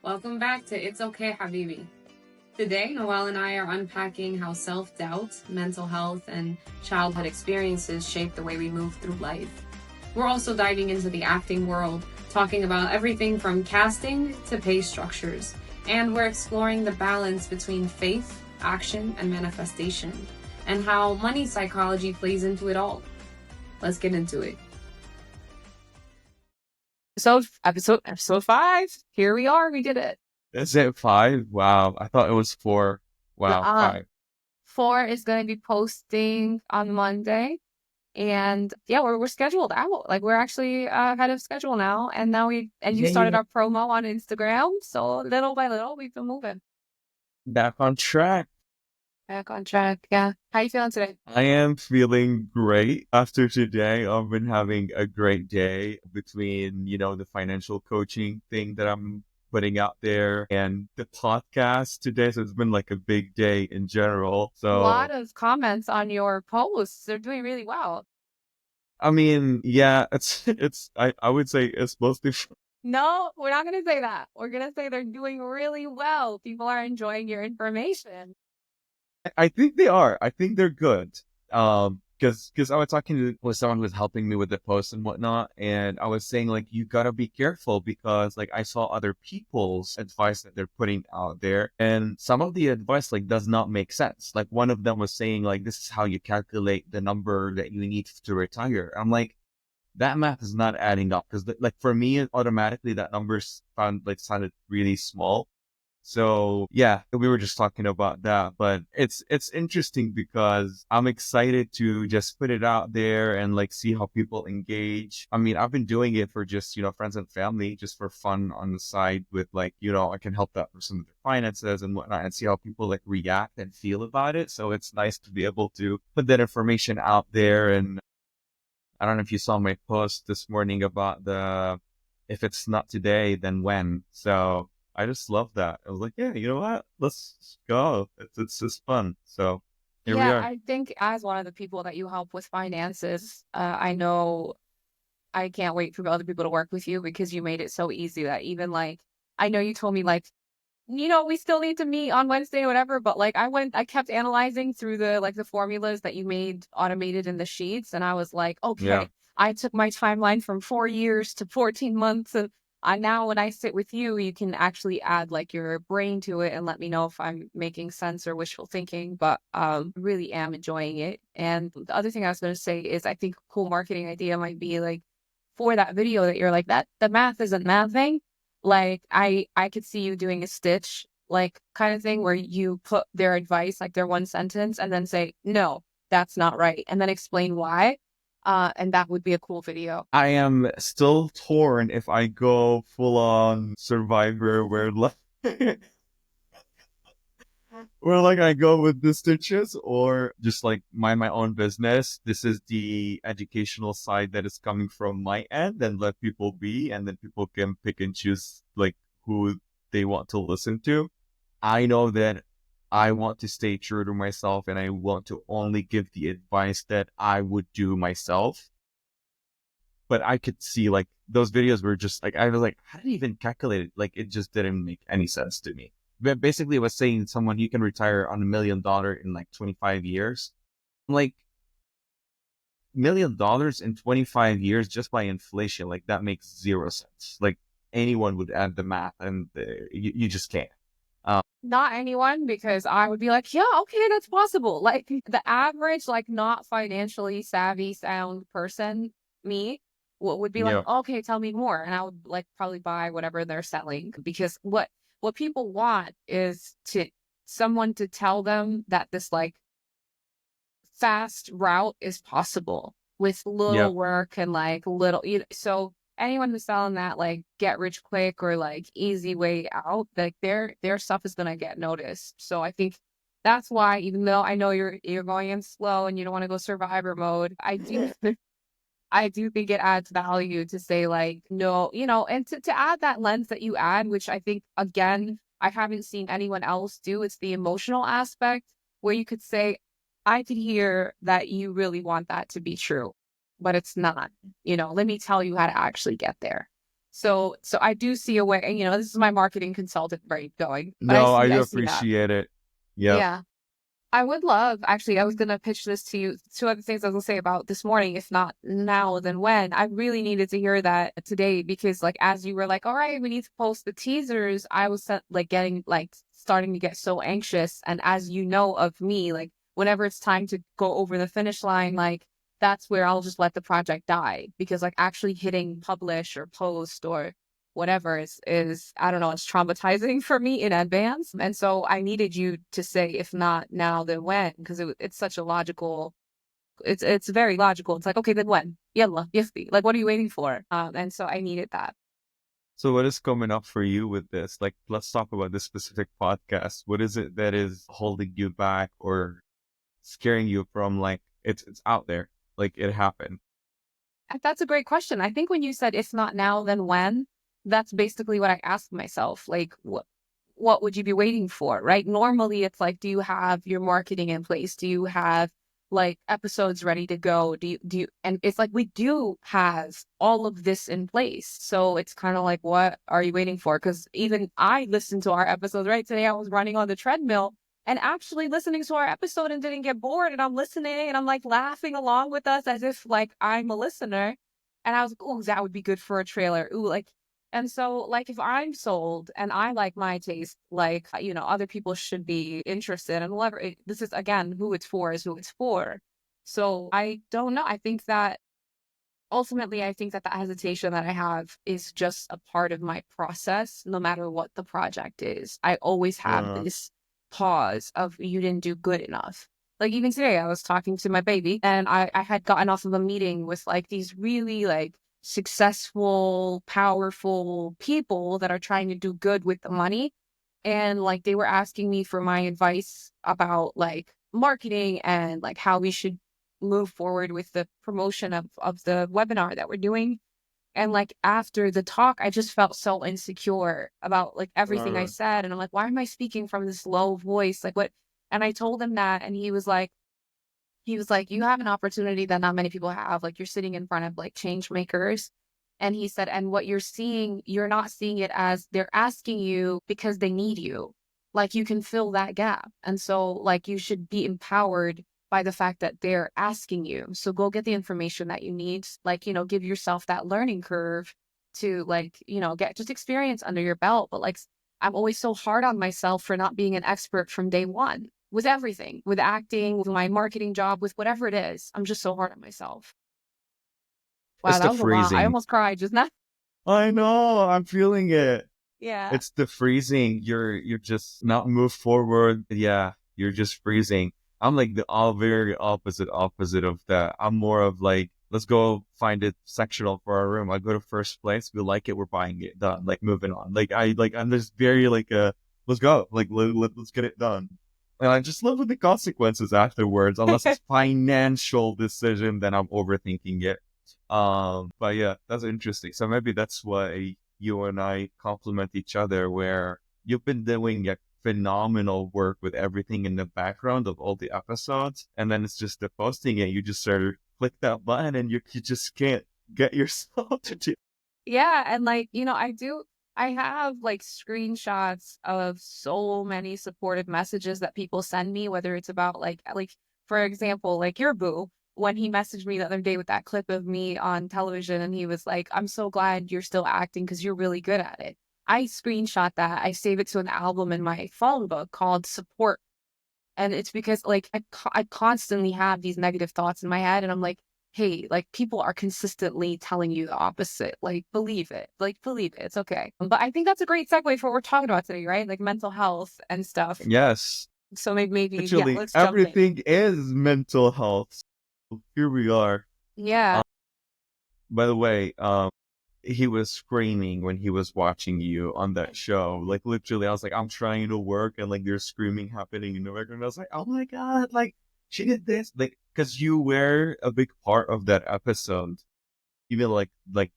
Welcome back to It's Okay, Habibi. Today, Noel and I are unpacking how self-doubt, mental health, and childhood experiences shape the way we move through life. We're also diving into the acting world, talking about everything from casting to pay structures, and we're exploring the balance between faith, action, and manifestation, and how money psychology plays into it all. Let's get into it. Episode 5. Here we are. We did it. Is it 5? Wow. I thought it was 4. Wow, Uh, 5. 4 is going to be posting on Monday. And yeah, we're scheduled out. Like we're actually ahead of schedule now. And you started Yay. our promo on Instagram. So little by little, we've been moving Back on track. back on track. Yeah. How you feeling today? I am feeling great after today. I've been having a great day between, the financial coaching thing that I'm putting out there and the podcast today. So it's been like a big day in general. A lot So, of comments on your posts. They're doing really well. I mean, yeah, I would say it's mostly. No, we're not going to say that. We're going to say they're doing really well. People are enjoying your information. I think they are. I think they're good. Because I was talking with someone who was helping me with the post and whatnot, and I was saying like you gotta be careful because like I saw other people's advice that they're putting out there, and some of the advice like does not make sense. Like one of them was saying like this is how you calculate the number that you need to retire. I'm like that math is not adding up because like for me automatically that number sounded really small. So yeah, we were just talking about that, but it's interesting because I'm excited to just put it out there and like see how people engage. I mean, I've been doing it for just, friends and family, just for fun on the side with like, I can help that person with their finances and whatnot and see how people like react and feel about it. So it's nice to be able to put that information out there. And I don't know if you saw my post this morning about if it's not today, then when? So I just love that. I was like, yeah, you know what? Let's go. It's just fun. So here we Yeah, are. I think as one of the people that you help with finances, I know I can't wait for other people to work with you because you made it so easy that even like, I know you told me like, we still need to meet on Wednesday or whatever, but like I kept analyzing through the formulas that you made automated in the sheets. And I was like, Yeah. okay, I took my timeline from 4 years to 14 months. And now when I sit with you, you can actually add like your brain to it and let me know if I'm making sense or wishful thinking, but really am enjoying it. And the other thing I was going to say is I think a cool marketing idea might be like for that video that you're like that the math isn't mathing. Like I could see you doing a stitch like kind of thing where you put their advice, like their one sentence, and then say, no, that's not right. And then explain why. And that would be a cool video. I am still torn if I go full on survivor where like where like I go with the stitches or just like mind my own business. This is the educational side that is coming from my end and let people be and then people can pick and choose like who they want to listen to. I know that I want to stay true to myself and I want to only give the advice that I would do myself. But I could see like those videos were just like, I was like, how did he even calculate it? Like, it just didn't make any sense to me. But basically, it was saying someone you can retire on $1 million in like 25 years. I'm like, $1 million in 25 years just by inflation. Like, that makes zero sense. Like, anyone would add the math and you just can't. Not anyone, because I would be like, yeah, okay, that's possible. Like the average, like not financially savvy sound person, me, would be like, Yeah. okay, tell me more. And I would like probably buy whatever they're selling because what people want is to someone to tell them that this like fast route is possible with Yeah. little work and like so anyone who's selling that like get rich quick or like easy way out, like their stuff is gonna get noticed. So I think that's why, even though I know you're going in slow and you don't want to go survivor mode, I do think it adds value to say like no, and to add that lens that you add, which I think again I haven't seen anyone else do. It's the emotional aspect where you could say, I could hear that you really want that to be true, but it's not. Let me tell you how to actually get there. So I do see a way, and this is my marketing consultant brain going, but No, I I do see that. appreciate it. Yep. Yeah. I would love, actually, I was gonna pitch this to you. Two other things I was gonna say about this morning, if not now, then when. I really needed to hear that today because, like, as you were like, all right, we need to post the teasers, I was like getting like starting to get so anxious. And as you know of me, like, whenever it's time to go over the finish line, like, that's where I'll just let the project die because, like, actually hitting publish or post or whatever is I don't know, it's traumatizing for me in advance. And so I needed you to say, if not now, then when, because it's such a logical, it's very logical. It's like, okay, then when? Yalla, yifti. Like, what are you waiting for? And so I needed that. So what is coming up for you with this? Like, let's talk about this specific podcast. What is it that is holding you back or scaring you from, like, it's out there, like it happened? That's a great question. I think when you said if not now, then when, that's basically what I asked myself. Like, what would you be waiting for, right? Normally, it's like, do you have your marketing in place? Do you have like episodes ready to go? Do you, and it's like we do have all of this in place. So it's kind of like, what are you waiting for? Because even I listened to our episodes, right? Today I was running on the treadmill and actually listening to our episode and didn't get bored. And I'm listening and I'm like laughing along with us as if like I'm a listener. And I was like, oh, that would be good for a trailer. Ooh, like, and so like if I'm sold and I like my taste, like, other people should be interested and whatever. This is again, who it's for is who it's for. So I don't know. I think that ultimately, I think that the hesitation that I have is just a part of my process, no matter what the project is. I always have Uh, this pause of you didn't do good enough. Like even today, I was talking to my baby and I had gotten off of a meeting with like these really like successful, powerful people that are trying to do good with the money. And like they were asking me for my advice about like marketing and like how we should move forward with the promotion of the webinar that we're doing. And like after the talk, I just felt so insecure about like everything I uh, said. And I'm like, why am I speaking from this low voice? Like what? And I told him that, and he was like, you have an opportunity that not many people have. Like you're sitting in front of like change makers. And he said, and what you're seeing, you're not seeing it as they're asking you because they need you. Like you can fill that gap. And so like you should be empowered by the fact that they're asking you. So go get the information that you need. Like, give yourself that learning curve to like, get just experience under your belt. But like I'm always so hard on myself for not being an expert from day one with everything, with acting, with my marketing job, with whatever it is. I'm just so hard on myself. Wow, it's that the was a lot. I freezing. almost cried just now. I know, I'm feeling it. Yeah. It's the freezing. You're just not move forward. Yeah, you're just freezing. I'm like the all very opposite of that. I'm more of like, let's go find it sectional for our room. I go to first place. We like it. We're buying it. Done. Like moving on. I'm just very like let's go. Like let's get it done. And I just live with the consequences afterwards. Unless it's financial decision, then I'm overthinking it. But yeah, that's interesting. So maybe that's why you and I complement each other, where you've been doing a phenomenal work with everything in the background of all the episodes, and then it's just the posting it. You just sort of click that button, and you just can't get yourself to do. Yeah. And like, I have like screenshots of so many supportive messages that people send me, whether it's about like, for example, like your boo, when he messaged me the other day with that clip of me on television and he was like, I'm so glad you're still acting because you're really good at it. I screenshot that. I save it to an album in my phone book called Support. And it's because like I constantly have these negative thoughts in my head and I'm like, hey, like people are consistently telling you the opposite. Like believe it. Like believe it. It's okay. But I think that's a great segue for what we're talking about today, right? Like mental health and stuff. Yes, So maybe yeah, actually, let's jump in. everything is mental health. Here we are. Yeah. By the way, he was screaming when he was watching you on that show. Like literally, I was like, I'm trying to work, and like there's screaming happening in the background. I was like, oh my god, like she did this, like because you were a big part of that episode. Even like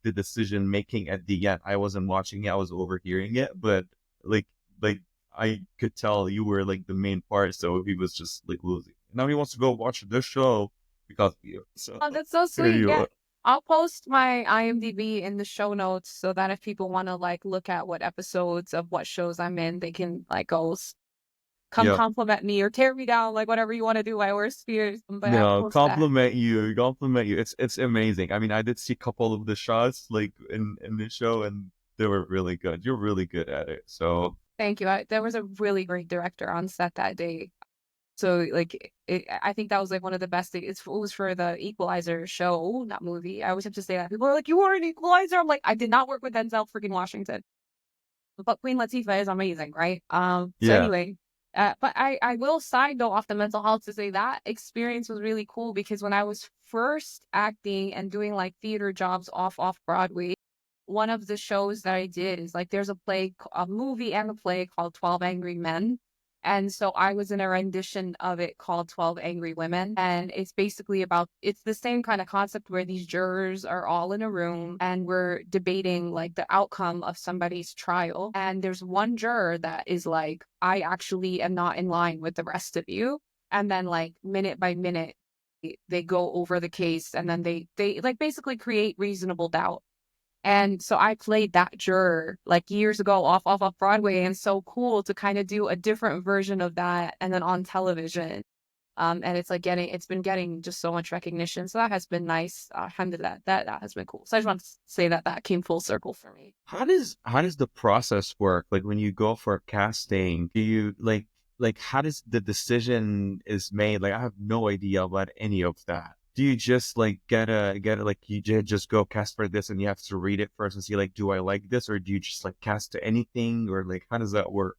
the decision making at the end. I wasn't watching it; I was overhearing it, but like like I could tell you were like the main part. So he was just like losing. Now he wants to go watch the show because of you. So Oh, that's so here sweet. you Yeah. are. I'll post my IMDb in the show notes so that if people want to like look at what episodes of what shows I'm in, they can like come Yeah. compliment me or tear me down, like whatever you want to do. I wear spears, but I'll No, post that. compliment you. It's amazing. I mean, I did see a couple of the shots like in the show, and they were really good. You're really good at it. So Thank you. There was a really great director on set that day. So like I think that was like one of the best things. It was for the Equalizer show, not movie. I always have to say that. People are like, "You were an Equalizer." I'm like, I did not work with Denzel freaking Washington, but Queen Latifah is amazing, right? So yeah, anyway, but I will side note off the mental health to say that experience was really cool because when I was first acting and doing like theater jobs off Broadway, one of the shows that I did is like there's a movie and a play called 12 Angry Men. And so I was in a rendition of it called 12 Angry Women. And it's basically about, it's the same kind of concept where these jurors are all in a room and we're debating like the outcome of somebody's trial. And there's one juror that is like, I actually am not in line with the rest of you. And then like minute by minute, they go over the case and then they like basically create reasonable doubt. And so I played that juror like years ago off Broadway, and so cool to kind of do a different version of that and then on television. And it's like it's been getting just so much recognition. So that has been nice. Alhamdulillah, that has been cool. So I just want to say that came full circle for me. how does the process work? Like when you go for casting, do you like how does the decision is made? Like I have no idea about any of that. Do you just like get a like just go cast for this and you have to read it first and see like do I like this, or do you just like cast to anything, or like how does that work?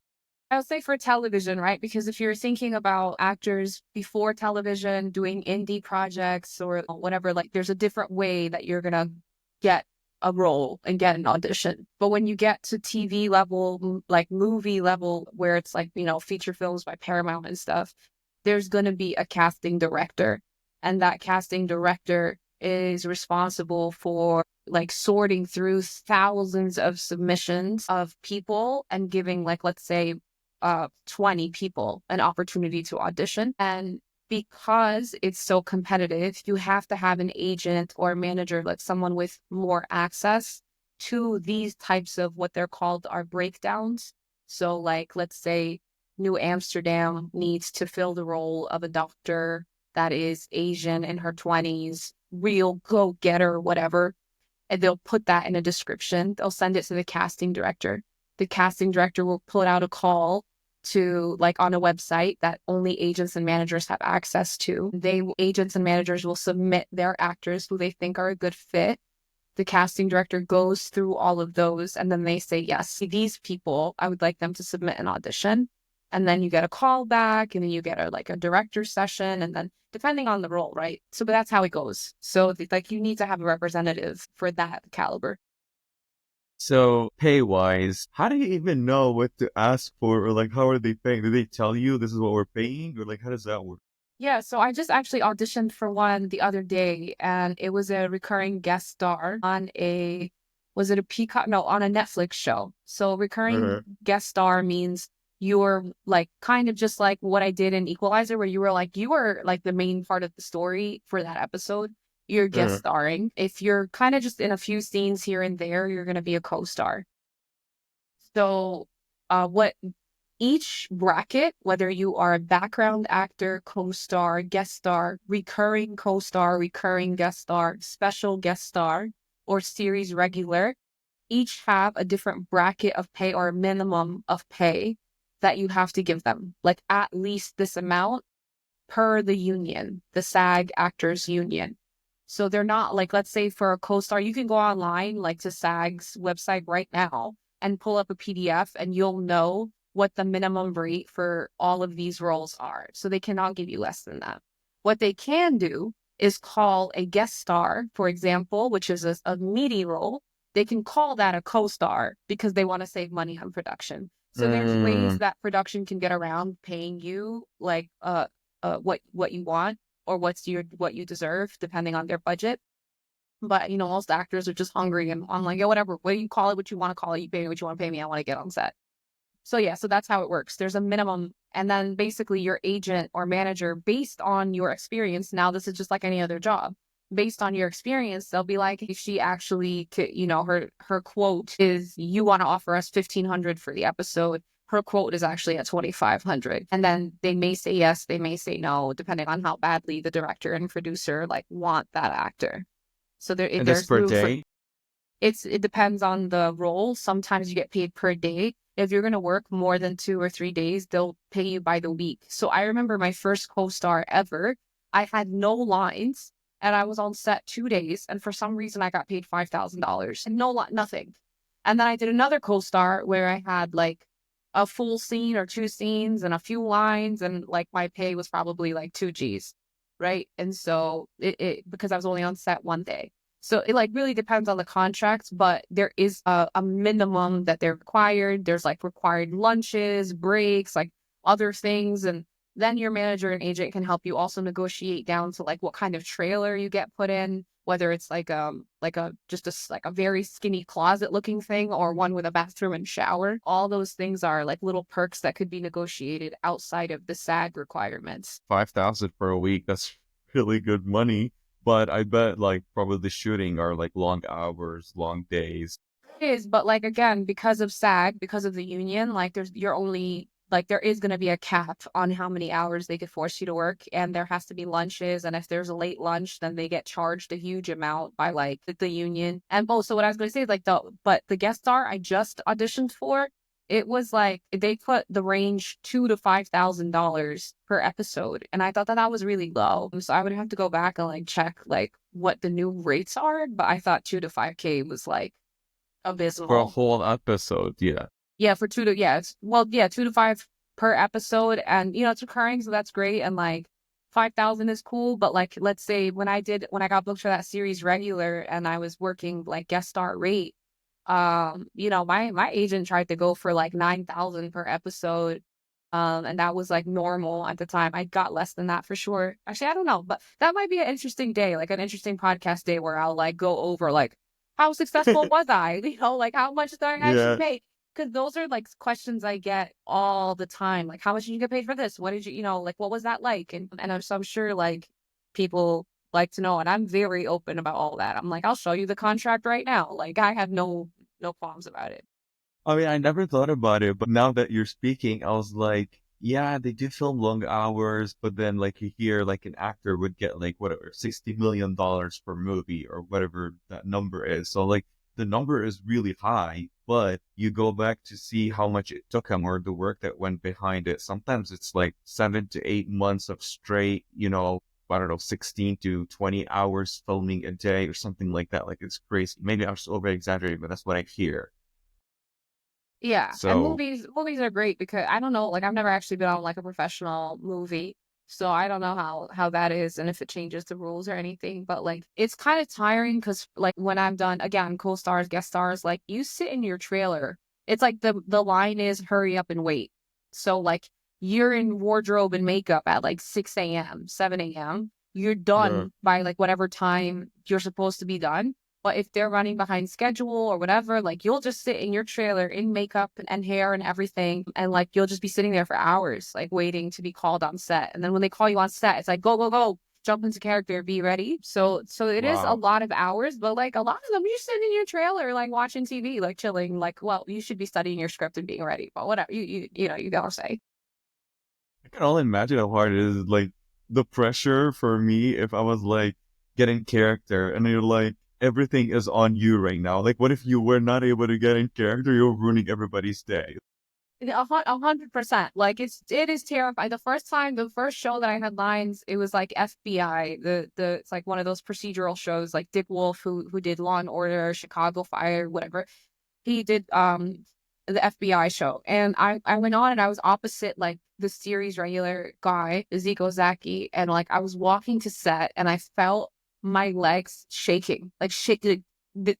I would say for television, right? Because if you're thinking about actors before television doing indie projects or whatever, like there's a different way that you're gonna get a role and get an audition. But when you get to TV level, like movie level, where it's like, feature films by Paramount and stuff, there's gonna be a casting director. And that casting director is responsible for like sorting through thousands of submissions of people and giving like, let's say 20 people an opportunity to audition. And because it's so competitive, you have to have an agent or a manager, like someone with more access to these types of what they're called are breakdowns. So, like, let's say New Amsterdam needs to fill the role of a doctor that is Asian in her 20s, real go getter, whatever. And they'll put that in a description. They'll send it to the casting director. The casting director will put out a call to like on a website that only agents and managers have access to. Agents and managers will submit their actors who they think are a good fit. The casting director goes through all of those and then they say, yes, these people, I would like them to submit an audition. And then you get a call back and then you get a director session and then depending on the role, right? So but that's how it goes. So like you need to have a representative for that caliber. So pay wise, how do you even know what to ask for, or like how are they paying? Do they tell you this is what we're paying, or like how does that work? Yeah, so I just actually auditioned for one the other day, and it was a recurring guest star on was it a Peacock? No, on a Netflix show. So recurring Uh-huh. guest star means you're like kind of just like what I did in Equalizer, where you were like the main part of the story for that episode. You're guest Uh-huh. starring. If you're kind of just in a few scenes here and there, you're gonna be a co-star. So, what each bracket, whether you are a background actor, co-star, guest star, recurring guest star, special guest star, or series regular, each have a different bracket of pay or minimum of pay that you have to give them. Like at least this amount per the union, the SAG Actors Union. So they're not like, let's say for a co-star, you can go online like to SAG's website right now and pull up a PDF and you'll know what the minimum rate for all of these roles are. So they cannot give you less than that. What they can do is call a guest star, for example, which is a meaty role. They can call that a co-star because they want to save money on production. So there's ways Mm, that production can get around paying you like what you want or what you deserve depending on their budget. But most actors are just hungry and I'm like, yeah, whatever. What do you call it? What you want to call it? You pay me what you want to pay me. I want to get on set. So yeah, so that's how it works. There's a minimum, and then basically your agent or manager, based on your experience. Now this is just like any other job. based on your experience, they'll be like, if she actually could, her quote is, you want to offer us 1,500 for the episode. Her quote is actually at 2,500. And then they may say yes, they may say no, depending on how badly the director and producer like want that actor. So And that's there's per room for, day. it depends on the role. Sometimes you get paid per day. If you're going to work more than 2 or 3 days, they'll pay you by the week. So I remember my first co-star ever, I had no lines and I was on set 2 days. And for some reason, I got paid $5,000 and nothing. And then I did another co-star where I had like a full scene or 2 scenes and a few lines. And like my pay was probably like 2 Gs. Right. And so because I was only on set one day. So it like really depends on the contracts, but there is a minimum that they're required. There's like required lunches, breaks, like other things. And then your manager and agent can help you also negotiate down to like what kind of trailer you get put in, whether it's like like a very skinny closet looking thing or one with a bathroom and shower. All those things are like little perks that could be negotiated outside of the SAG requirements. 5,000 for a week. That's really good money. But I bet like probably the shooting are like long hours, long days. It is, but like again, because of SAG, because of the union, like there is going to be a cap on how many hours they could force you to work, and there has to be lunches, and if there's a late lunch, then they get charged a huge amount by like the union. And so what I was going to say is like the guest star I just auditioned for, it was like they put the range $2,000 to $5,000 per episode, and I thought that was really low. So I would have to go back and like check like what the new rates are, but I thought 2 to 5K was like For a abysmal. whole episode. Yeah. Yeah, for yeah, 2 to 5 per episode, and it's recurring, so that's great. And like 5,000 is cool, but like let's say when I got booked for that series regular and I was working like guest star rate, my agent tried to go for like 9,000 per episode. And that was like normal at the time. I got less than that for sure. Actually, I don't know, but that might be an interesting day, like an interesting podcast day where I'll like go over like how successful was I? Like how much did I actually Yeah. pay? Because those are like questions I get all the time. Like, how much did you get paid for this? What did like, what was that like? So I'm sure like people like to know, and I'm very open about all that. I'm like, I'll show you the contract right now. Like, I have no qualms about it. I mean, I never thought about it, but now that you're speaking, I was like, yeah, they do film long hours, but then like you hear like an actor would get like whatever, $60 million per movie or whatever that number is. So like the number is really high, but you go back to see how much it took him or the work that went behind it. Sometimes it's like 7 to 8 months of straight, I don't know, 16 to 20 hours filming a day or something like that. Like it's crazy. Maybe I'm just over exaggerating, but that's what I hear. Yeah, and So movies are great because I don't know, like I've never actually been on like a professional movie, so I don't know how that is and if it changes the rules or anything. But like it's kind of tiring because like when I'm done, again, co-stars, guest stars, like you sit in your trailer. It's like the line is hurry up and wait. So like you're in wardrobe and makeup at like 6 a.m., 7 a.m. You're yeah. done by like whatever time you're supposed to be done. But if they're running behind schedule or whatever, like you'll just sit in your trailer in makeup and hair and everything. And like you'll just be sitting there for hours, like waiting to be called on set. And then when they call you on set, it's like, go, go, go, jump into character, be ready. So it is a Wow. lot of hours, but like a lot of them, you're sitting in your trailer, like watching TV, like chilling, like, well, you should be studying your script and being ready, but whatever, you gotta say. I can only imagine how hard it is. Like the pressure for me if I was like getting character and you're like everything is on you right now. Like what if you were not able to get in character? You're ruining everybody's day. 100%. Like it is terrifying. The first show that I had lines, it was like FBI. It's like one of those procedural shows, like Dick Wolf, who did Law and Order, Chicago Fire, whatever. He did the FBI show, and I went on and I was opposite like the series regular guy, Ezekiel Zaki, and like I was walking to set and I felt my legs shaking, like shaking. And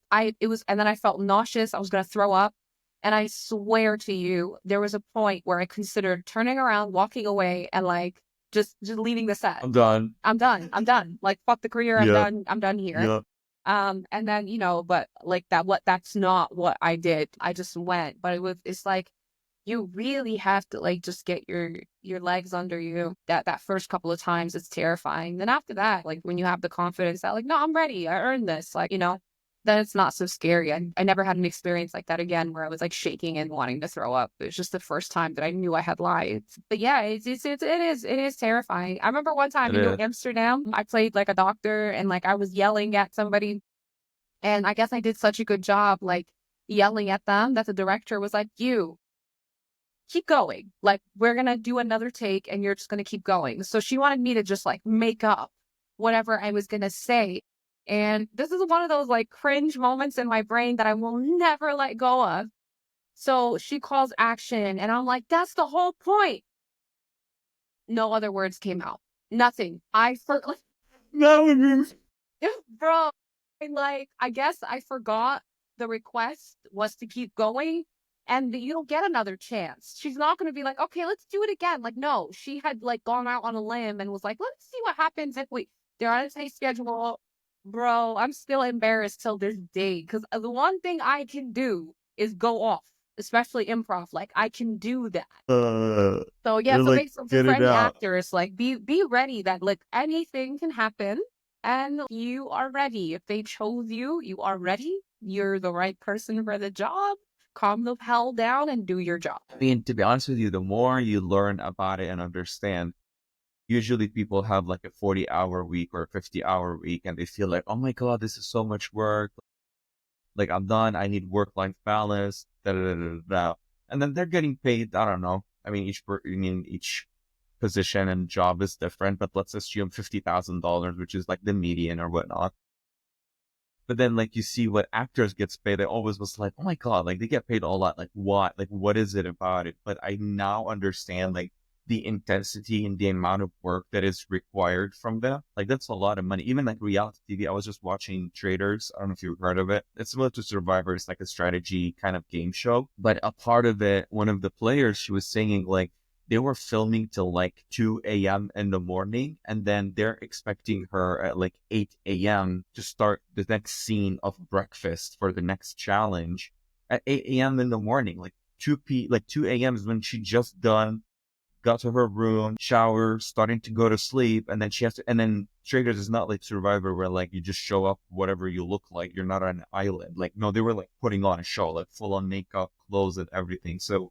then I felt nauseous. I was gonna throw up. And I swear to you, there was a point where I considered turning around, walking away, and like just leaving the set. I'm done. I'm done. I'm done. Like fuck the career. I'm Yeah. done. I'm done here. Yeah. And then but like that's not what I did. I just went. But it's like you really have to like just get your legs under you. That first couple of times it's terrifying. Then after that, like when you have the confidence that like, no, I'm ready, I earned this, like, then it's not so scary. I never had an experience like that again where I was like shaking and wanting to throw up. It was just the first time that I knew I had lied. But yeah, it is terrifying. I remember one time It in New is. Amsterdam, I played like a doctor and like I was yelling at somebody, and I guess I did such a good job like yelling at them that the director was like, "You keep going. Like we're gonna do another take and you're just gonna keep going." So she wanted me to just like make up whatever I was gonna say. And this is one of those like cringe moments in my brain that I will never let go of. So she calls action and I'm like, that's the whole point. No other words came out. Nothing. That would be. Bro, I guess I forgot the request was to keep going and you don't get another chance. She's not going to be like, okay, let's do it again. Like, no, she had like gone out on a limb and was like, let's see what happens if they're on a tight schedule. Bro, I'm still embarrassed till this day because the one thing I can do is go off, especially improv. Like, I can do that. So yeah, You're so like, basically get for it any out. actors, like be ready that like anything can happen and you are ready. If they chose you, you are ready. You're the right person for the job. Calm the hell down and do your job. I mean, to be honest with you, the more you learn about it and understand, usually people have like a 40-hour week or a 50-hour week and they feel like, oh my God, this is so much work. Like I'm done. I need work-life balance. Da, da, da, da, da. And then they're getting paid. I don't know. I mean, each position and job is different, but let's assume $50,000, which is like the median or whatnot. But then like you see what actors gets paid, I always was like, oh my God, like they get paid a lot. Like what? Like what is it about it? But I now understand like the intensity and the amount of work that is required from them. Like that's a lot of money. Even like reality TV, I was just watching Traders. I don't know if you've heard of it. It's similar to Survivor. It's like a strategy kind of game show. But a part of it, one of the players, she was saying like, they were filming till like 2 a.m. in the morning, and then they're expecting her at like 8 a.m. to start the next scene of breakfast for the next challenge at 8 a.m. in the morning. Like 2 a.m. is when she just done, got to her room, shower, starting to go to sleep, and then she has to, and then Traders is not like Survivor where like you just show up whatever you look like, you're not on an island. Like, no, they were like putting on a show, like full on makeup, clothes and everything. So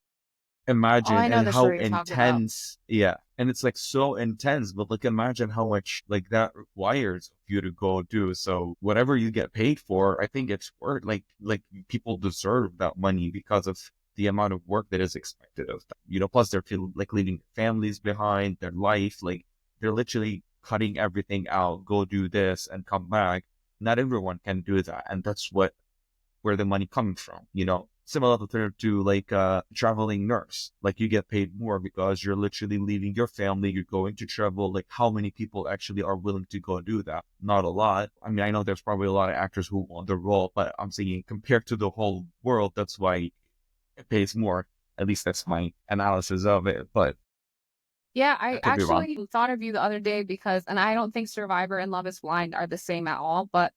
Oh, imagine I know and the show how you're talking about. intense, yeah, and it's like so intense, but like imagine how much like that requires of you to go do. So whatever you get paid for, I think it's worth, like people deserve that money because of the amount of work that is expected of them, plus they're like leaving families behind, their life, like they're literally cutting everything out, go do this and come back. Not everyone can do that, and that's where the money comes from, similar to like a traveling nurse. Like you get paid more because you're literally leaving your family, you're going to travel. Like how many people actually are willing to go do that? Not a lot. I mean, I know there's probably a lot of actors who want the role, but I'm saying compared to the whole world, that's why it pays more. At least that's my analysis of it, but Yeah, I I could be wrong. actually thought of you the other day because, and I don't think Survivor and Love is Blind are the same at all, but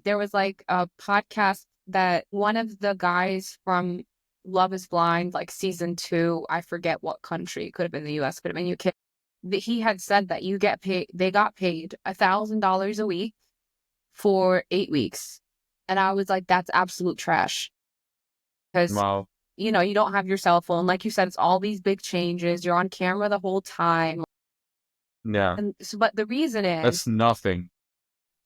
there was like a podcast that one of the guys from Love is Blind, like season 2, I forget what country, could have been the US, could have been UK, that he had said that they got paid $1,000 a week for 8 weeks. And I was like, that's absolute trash. Because Wow. you don't have your cell phone. Like you said, it's all these big changes. You're on camera the whole time. Yeah, And so, but the reason that's is nothing.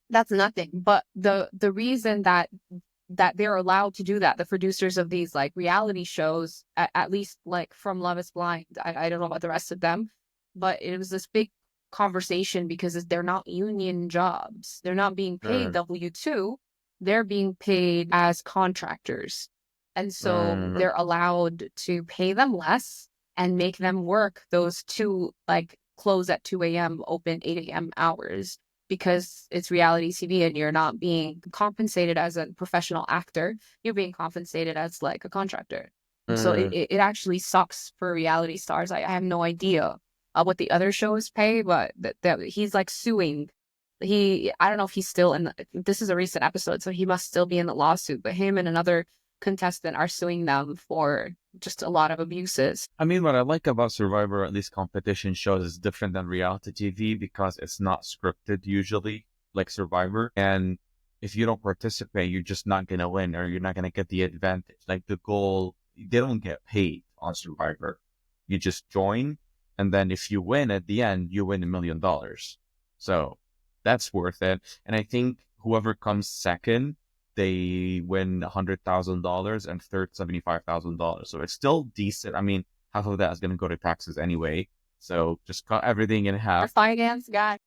that's nothing. But the reason that they're allowed to do that, the producers of these like reality shows, at least like from Love is Blind, I don't know about the rest of them, but it was this big conversation because they're not union jobs. They're not being paid Mm, W-2. They're being paid as contractors. And so mm, they're allowed to pay them less and make them work those two, like close at 2 a.m., open 8 a.m. hours because it's reality TV and you're not being compensated as a professional actor. You're being compensated as like a contractor. And so mm, it actually sucks for reality stars. I have no idea what the other shows pay, but that he's like suing. I don't know if he's still in this is a recent episode, so he must still be in the lawsuit, but him and another contestant are suing them for just a lot of abuses. I mean, what I like about Survivor, at least competition shows, is different than reality TV because it's not scripted usually, like Survivor. And if you don't participate, you're just not going to win or you're not going to get the advantage. Like the goal, they don't get paid on Survivor. You just join. And then if you win at the end, you win $1 million. So that's worth it. And I think whoever comes second, they win $100,000 and third $75,000. So it's still decent. I mean, half of that is going to go to taxes anyway. So just cut everything in Our half. finance guy.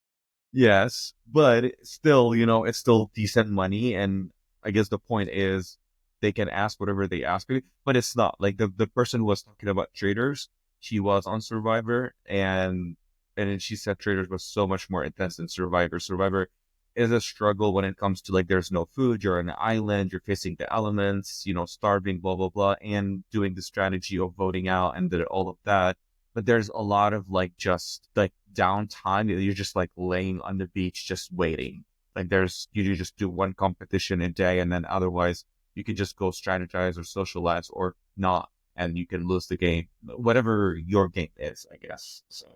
Yes, but still, it's still decent money. And I guess the point is they can ask whatever they ask me, but it's not like the person who was talking about traders. She was on Survivor and then she said traders was so much more intense than Survivor. Survivor is a struggle when it comes to like there's no food, you're on an island, you're facing the elements, starving, blah blah blah, and doing the strategy of voting out and all of that. But there's a lot of like just like downtime. You're just like laying on the beach, just waiting. Like you just do one competition a day, and then otherwise you can just go strategize or socialize or not, and you can lose the game, whatever your game is, I guess. So.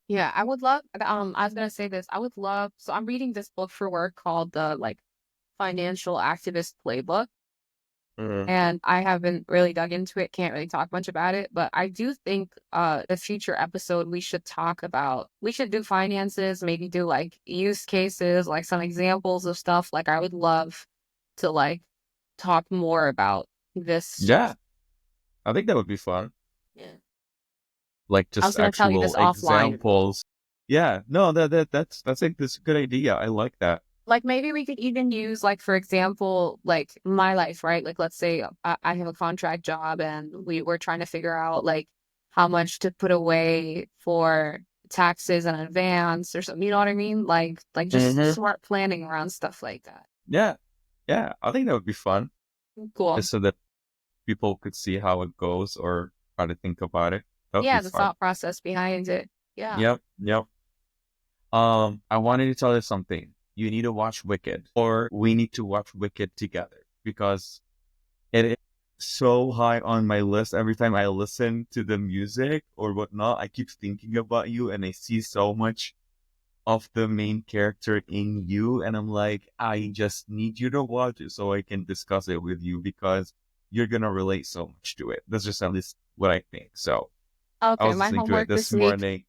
Yeah, I would love, I was gonna say this. I would love, so I'm reading this book for work called the like Financial Activist Playbook. And I haven't really dug into it, can't really talk much about it, but I do think the future episode we should do finances, maybe do like use cases, like some examples of stuff. Like I would love to like talk more about this stuff. Yeah, I think that would be fun. Yeah. Like I was just gonna tell you this actual offline. examples. Yeah, no, that's a good idea. I like that. Like maybe we could even use like, for example, like my life, right? Like let's say I have a contract job and we were trying to figure out like how much to put away for taxes in advance or something. You know what I mean? Like just smart planning around stuff like that. Yeah, yeah, I think that would be fun, Cool. just so that people could see how it goes or how to think about it. That would Yeah, be the fun. thought process behind it. Yeah. Yep. I wanted to tell you something. You need to watch Wicked, or we need to watch Wicked together because it is so high on my list. Every time I listen to the music or whatnot, I keep thinking about you and I see so much of the main character in you. And I'm like, I just need you to watch it so I can discuss it with you because you're going to relate so much to it. That's just at least what I think. So I Okay, was my listening to it homework this this week. morning.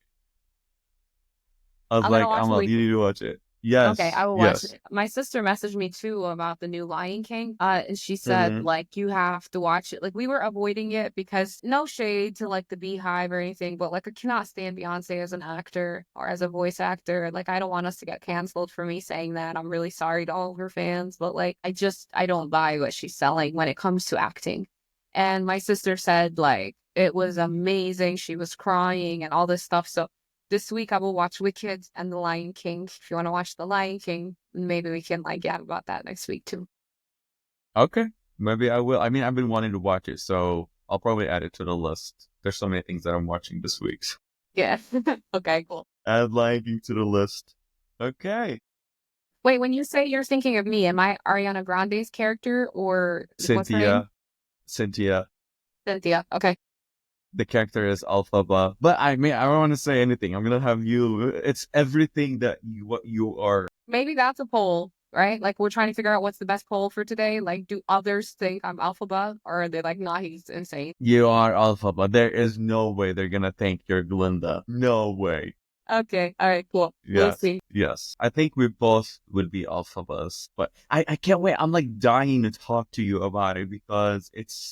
I was I'm gonna like, watch Amal, you Wicked. need to watch it. Okay, I Yes, will watch yes. it. My sister messaged me too about the new Lion King. And she said Mm-hmm. like you have to watch it. Like we were avoiding it because no shade to like the Beehive or anything, but like I cannot stand Beyonce as an actor or as a voice actor. Like I don't want us to get canceled for me saying that. I'm really sorry to all of her fans, but like I don't buy what she's selling when it comes to acting. And my sister said like it was amazing. She was crying and all this stuff. So this week I will watch Wicked and The Lion King. If you want to watch The Lion King, maybe we can like get about that next week too. Okay, maybe I will. I mean, I've been wanting to watch it, so I'll probably add it to the list. There's so many things that I'm watching this week. Yeah. Okay, cool. Add liking to the list. Okay. Wait, when you say you're thinking of me, am I Ariana Grande's character or what's her name? Cynthia. Cynthia. Okay. The character is Alphaba. But I mean, I don't want to say anything. I'm gonna have you. It's everything what you are. Maybe that's a poll, right? Like we're trying to figure out what's the best poll for today. Like, do others think I'm Alphaba or are they like, nah, he's insane? You are Alphaba. There is no way they're gonna think you're Glinda. No way. Okay. All right, cool. We'll see. Yes. I think we both would be Alphabas, but I can't wait. I'm like dying to talk to you about it because it's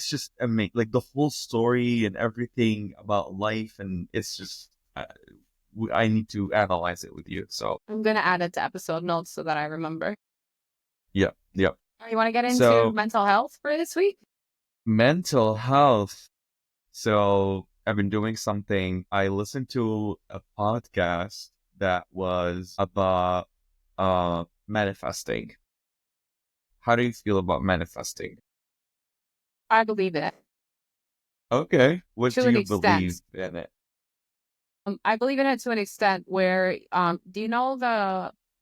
just amazing. Like the whole story and everything about life, and it's just, I need to analyze it with you. So, I'm gonna add it to episode notes so that I remember. yeah. You want to get into So, mental health for this week? mental health. So, I've been doing something. I listened to a podcast that was about manifesting. How do you feel about manifesting? I believe it Okay. What to do an you extent. believe in it? I believe in it to an extent where do you know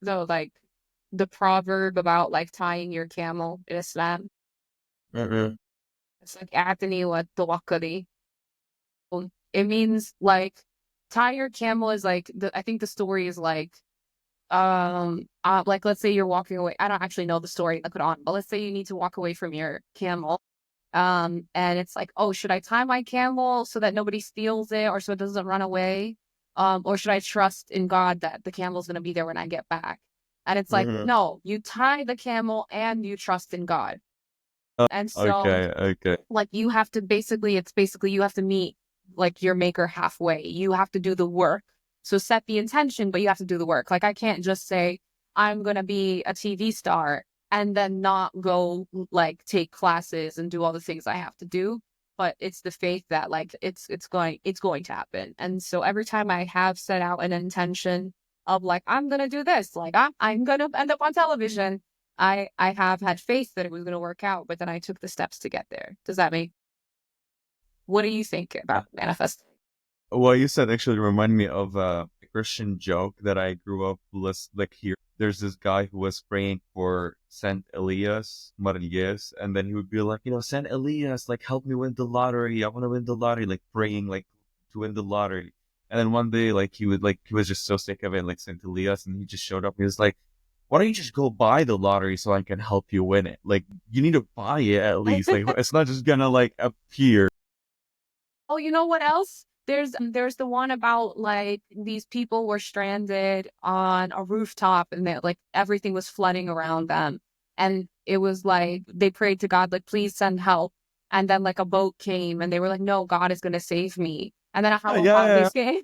like the proverb about like tying your camel in Islam? Mm-hmm. It's like Anthony wa tawakkali. It means like tie your camel is like I think the story is like let's say you're walking away. I don't actually know the story I put on, but let's say you need to walk away from your camel. And it's like, oh, should I tie my camel so that nobody steals it or so it doesn't run away? Or should I trust in God that the camel's gonna be there when I get back? And it's like, Mhm. no, you tie the camel and you trust in God. And so Okay, okay. like you have to basically, it's basically you have to meet like your maker halfway. You have to do the work. So set the intention, but you have to do the work. Like I can't just say I'm gonna be a TV star and then not go like take classes and do all the things I have to do. But it's the faith that like it's going to happen. And so every time I have set out an intention of like I'm gonna do this, like I'm gonna end up on television, I have had faith that it was going to work out, but then I took the steps to get there. Does that make? What do you think Uh, about manifesting? What you said actually reminded me of a Christian joke that I grew up like here. There's this guy who was praying for Saint Elias Marinhes, and then he would be like, Saint Elias, like help me win the lottery. I want to win the lottery, like praying like to win the lottery. And then one day, like he was just so sick of it, like Saint Elias, and he just showed up. He was like, why don't you just go buy the lottery so I can help you win it? Like you need to buy it at least. Like it's not just gonna like appear. Oh, you know what else? There's the one about like these people were stranded on a rooftop and that like everything was flooding around them. And it was like they prayed to God, like, please send help. And then like a boat came and they were like, no, God is gonna save me. And then a Yeah, how yeah, this came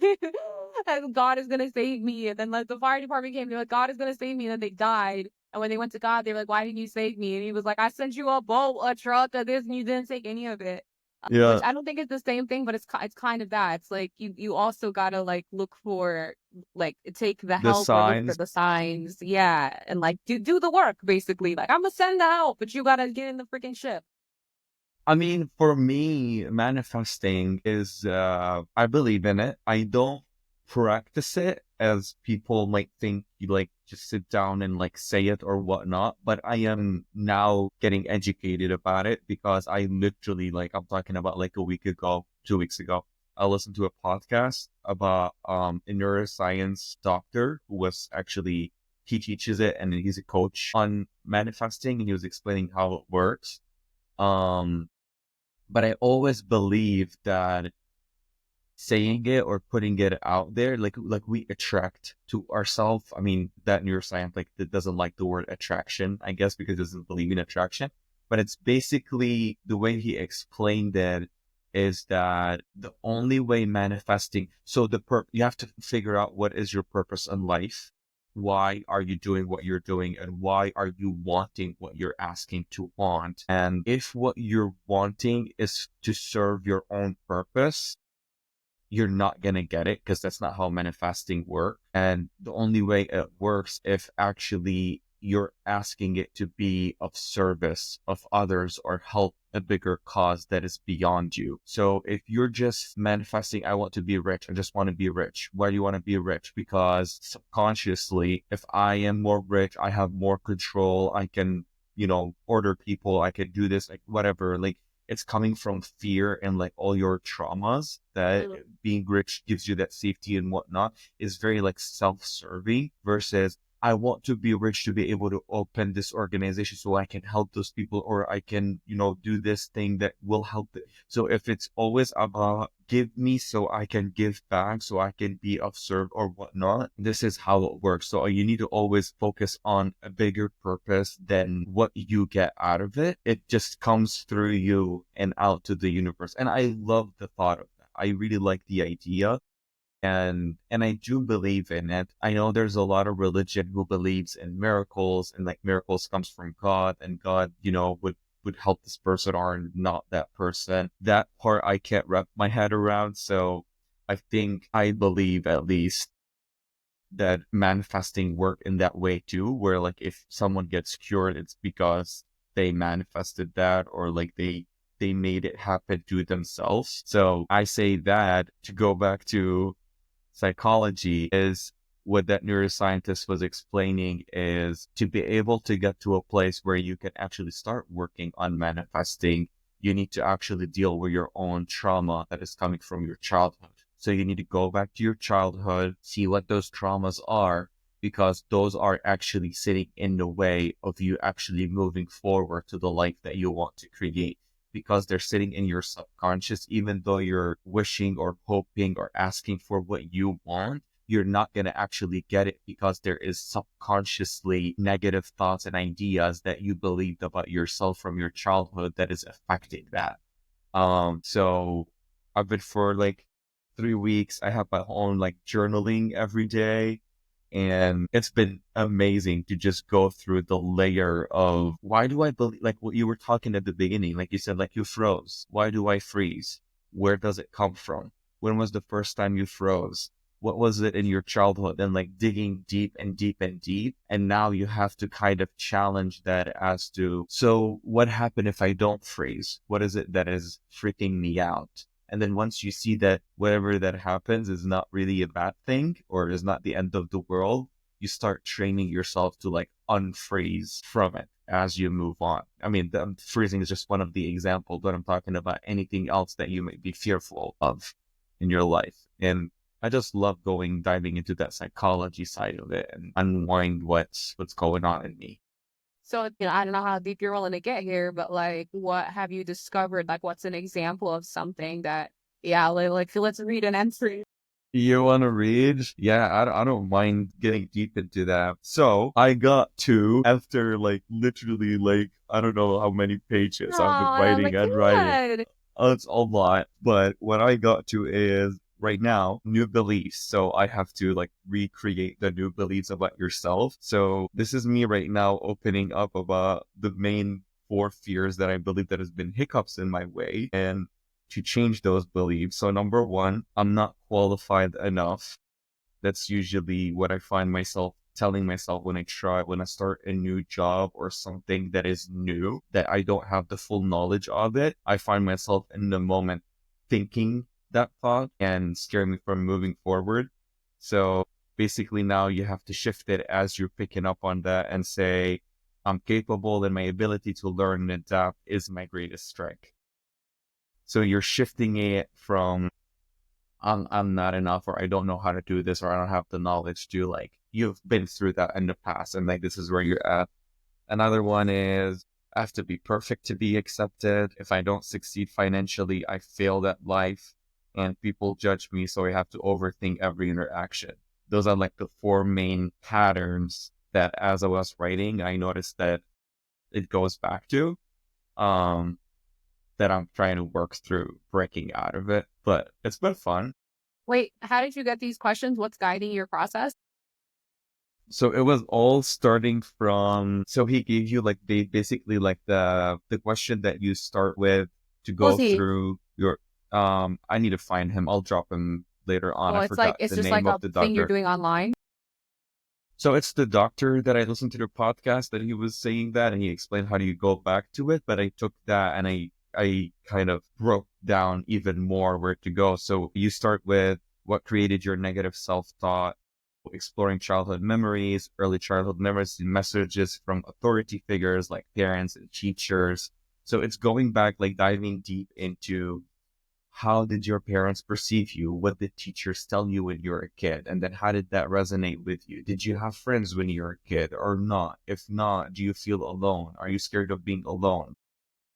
and God is gonna save me. And then like the fire department came, they're like, God is gonna save me. And then they died. And when they went to God, they were like, why didn't you save me? And he was like, I sent you a boat, a truck, a this, and you didn't take any of it. Which yeah. I don't think it's the same thing, but it's kind of that. It's like you also gotta like look for like take the The help or look for signs. the signs, yeah, and like do the work basically. Like I'm gonna send the help, but you gotta get in the freaking ship. I mean, for me, manifesting is, I believe in it. I don't practice it as people might think you like just sit down and like say it or whatnot. But I am now getting educated about it because I literally, like, I'm talking about like a week ago, 2 weeks ago, I listened to a podcast about a neuroscience doctor who was actually, he teaches it and he's a coach on manifesting and he was explaining how it works. Um, but I always believe that saying it or putting it out there, like we attract to ourselves. I mean, that neuroscience like that doesn't like the word attraction, I guess, because it doesn't believe in attraction. But it's basically the way he explained it is that the only way manifesting. So you have to figure out what is your purpose in life. Why are you doing what you're doing and why are you wanting what you're asking to want? And if what you're wanting is to serve your own purpose, you're not going to get it because that's not how manifesting works. And the only way it works if actually you're asking it to be of service of others or help a bigger cause that is beyond you. So if you're just manifesting, I want to be rich, I just want to be rich. Why do you want to be rich? Because subconsciously, if I am more rich, I have more control. I can, order people. I can do this, like whatever. Like it's coming from fear and like all your traumas that being rich gives you that safety and whatnot is very like self-serving versus I want to be rich to be able to open this organization so I can help those people or I can, do this thing that will help it. So if it's always about give me so I can give back, so I can be of serve or whatnot, this is how it works. So you need to always focus on a bigger purpose than what you get out of it. It just comes through you and out to the universe. And I love the thought of that. I really like the idea and I do believe in it. I know there's a lot of religion who believes in miracles and like miracles comes from God and God, would help this person or not that person. That part I can't wrap my head around. So I think I believe at least that manifesting work in that way too, where like if someone gets cured, it's because they manifested that or like they made it happen to themselves. So I say that to go back to psychology is what that neuroscientist was explaining is to be able to get to a place where you can actually start working on manifesting, you need to actually deal with your own trauma that is coming from your childhood. So you need to go back to your childhood, see what those traumas are, because those are actually sitting in the way of you actually moving forward to the life that you want to create, because they're sitting in your subconscious. Even though you're wishing or hoping or asking for what you want, you're not going to actually get it, because there is subconsciously negative thoughts and ideas that you believed about yourself from your childhood that is affecting that. So I've been for like 3 weeks. I have my own like journaling every day. And it's been amazing to just go through the layer of why do I believe, like what you were talking at the beginning, like you said, like you froze. Why do I freeze? Where does it come from? When was the first time you froze? What was it in your childhood? And like digging deep and deep and deep. And now you have to kind of challenge that as to, so what happened if I don't freeze? What is it that is freaking me out? And then once you see that whatever that happens is not really a bad thing or is not the end of the world, you start training yourself to like unfreeze from it as you move on. I mean, the freezing is just one of the examples, but I'm talking about anything else that you may be fearful of in your life. And I just love diving into that psychology side of it and unwind what's going on in me. So, I don't know how deep you're willing to get here, but like, what have you discovered? Like, what's an example of something that, yeah, like let's read an entry. You want to read? Yeah, I don't mind getting deep into that. So I got to, after like literally like, I don't know how many pages I've been Oh, writing like and writing. good. It's a lot, but what I got to is right now, new beliefs. So I have to like recreate the new beliefs about yourself. So this is me right now opening up about the main 4 fears that I believe that has been hiccups in my way and to change those beliefs. So number one, I'm not qualified enough. That's usually what I find myself telling myself when I start a new job or something that is new, that I don't have the full knowledge of it. I find myself in the moment thinking that thought and scaring me from moving forward. So basically now you have to shift it as you're picking up on that and say, I'm capable and my ability to learn and adapt is my greatest strength. So you're shifting it from I'm not enough, or I don't know how to do this, or I don't have the knowledge to, like, you've been through that in the past and like this is where you're at. Another one is I have to be perfect to be accepted. If I don't succeed financially, I failed at life and people judge me, so I have to overthink every interaction. Those are like the 4 main patterns that as I was writing, I noticed that it goes back to. Um that I'm trying to work through breaking out of it. But it's been fun. Wait, how did you get these questions? What's guiding your process? So it was all starting from, so he gave you like basically like the question that you start with to Who's go he? through your I need to find him. I'll drop him later on. Oh, I it's like forgot it's the just like name of a the thing you're doctor. doing online. So it's the doctor that I listened to the podcast that he was saying that and he explained how do you go back to it. But I took that and I kind of broke down even more where to go. So you start with what created your negative self-thought, exploring childhood memories, early childhood memories, and messages from authority figures like parents and teachers. So it's going back, like diving deep into how did your parents perceive you? What did teachers tell you when you were a kid? And then how did that resonate with you? Did you have friends when you were a kid or not? If not, do you feel alone? Are you scared of being alone?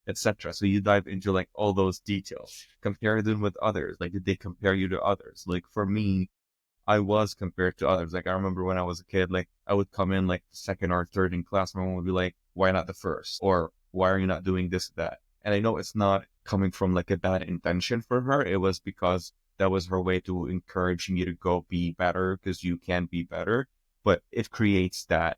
Etc. So you dive into like all those details. Compare them with others. Like, did they compare you to others? Like for me, I was compared to others. Like I remember when I was a kid, like I would come in like second or third in class. My mom would be like, "Why not the first?" Or "Why are you not doing this, that?" And I know it's not coming from like a bad intention for her. It was because that was her way to encourage me to go be better because you can be better. But it creates that,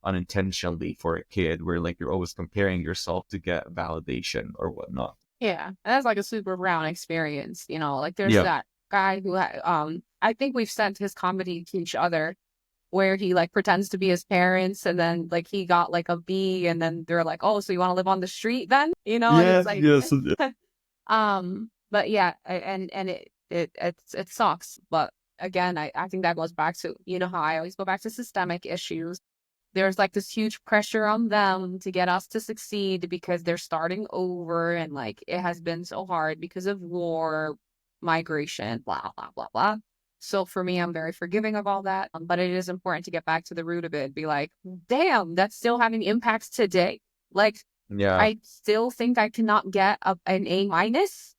unintentionally for a kid where like you're always comparing yourself to get validation or whatnot. Yeah, and that's like a super brown experience. Like there's Yeah. that guy who I think we've sent his comedy to each other where he like pretends to be his parents and then like he got like a B and then they're like, "Oh, so you want to live on the street then?" And it's Yes, like yes. but yeah, and it sucks. But again, I think that goes back to, how I always go back to systemic issues. there's like this huge pressure on them to get us to succeed because they're starting over, and like it has been so hard because of war, migration, blah, blah, blah, blah. So for me, I'm very forgiving of all that. But it is important to get back to the root of it and be like, damn, that's still having impacts today. Like, Yeah. I still think I cannot get an A minus,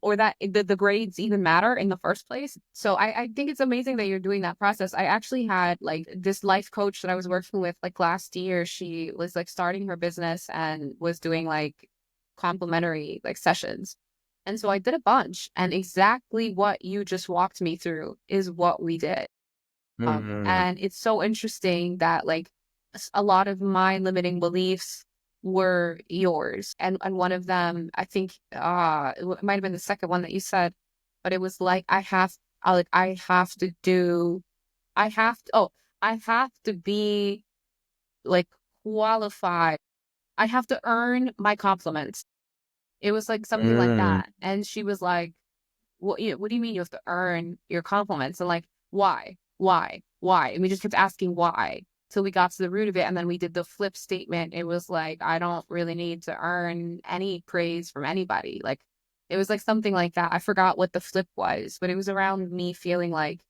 or that the grades even matter in the first place. So I think it's amazing that you're doing that process. I actually had like this life coach that I was working with like last year. She was like starting her business and was doing like complimentary like sessions. And so I did a bunch, and exactly what you just walked me through is what we did. Mm-hmm. And it's so interesting that like a lot of my limiting beliefs were yours. And one of them, I think, it might have been the second one that you said, but it was like, I have to do, I have to be like qualified. I have to earn my compliments. It was like something like Mm. that. And she was like, what do you mean you have to earn your compliments? And like, why? Why? Why? And we just kept asking why till we got to the root of it. And then we did the flip statement. It was like, I don't really need to earn any praise from anybody. Like, it was like something like that. I forgot what the flip was, but it was around me feeling like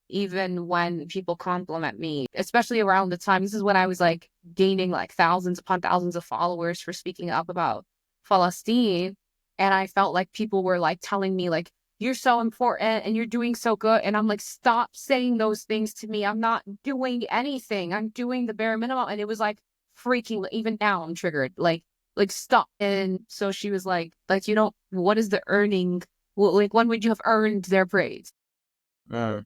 even when people compliment me, especially around the time, this is when I was like gaining like thousands upon thousands of followers for speaking up about Palestine. And I felt like people were like telling me like, you're so important and you're doing so good. And I'm like, stop saying those things to me. I'm not doing anything. I'm doing the bare minimum. And it was like freaking, even now I'm triggered, like stop. And so she was like, what is the earning? Well, like, when would you have earned their praise? Mm.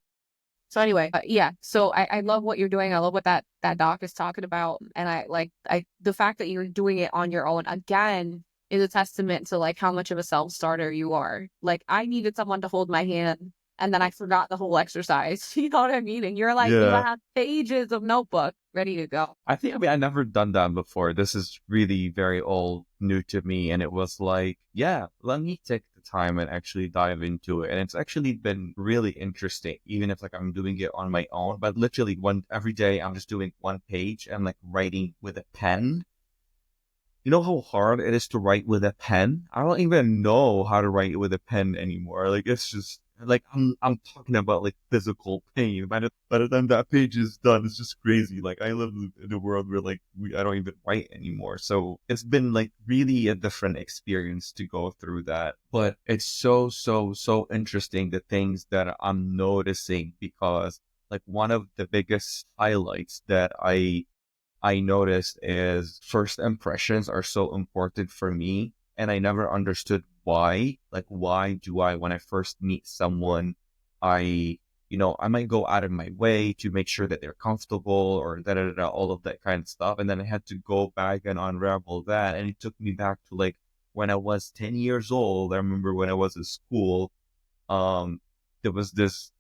So anyway, yeah. So I love what you're doing. I love what that doc is talking about. And the fact that you're doing it on your own again is a testament to like how much of a self-starter you are. Like, I needed someone to hold my hand, and then I forgot the whole exercise. You know what I mean? And you're like, you Yeah. have pages of notebook ready to go. I never done that before. This is really very old, new to me. And it was like, yeah, let me take the time and actually dive into it. And it's actually been really interesting, even if like I'm doing it on my own, but literally every day I'm just doing one page and like writing with a pen. You know how hard it is to write with a pen? I don't even know how to write with a pen anymore. Like, it's just like I'm talking about like physical pain. By the time that page is done, it's just crazy. Like, I live in a world where like I don't even write anymore. So it's been like really a different experience to go through that. But it's so interesting the things that I'm noticing, because like one of the biggest highlights that I noticed is first impressions are so important for me. And I never understood why. Like, why do I, when I first meet someone, I, I might go out of my way to make sure that they're comfortable or all of that kind of stuff. And then I had to go back and unravel that. And it took me back to like when I was 10 years old. I remember when I was in school, um, there was this,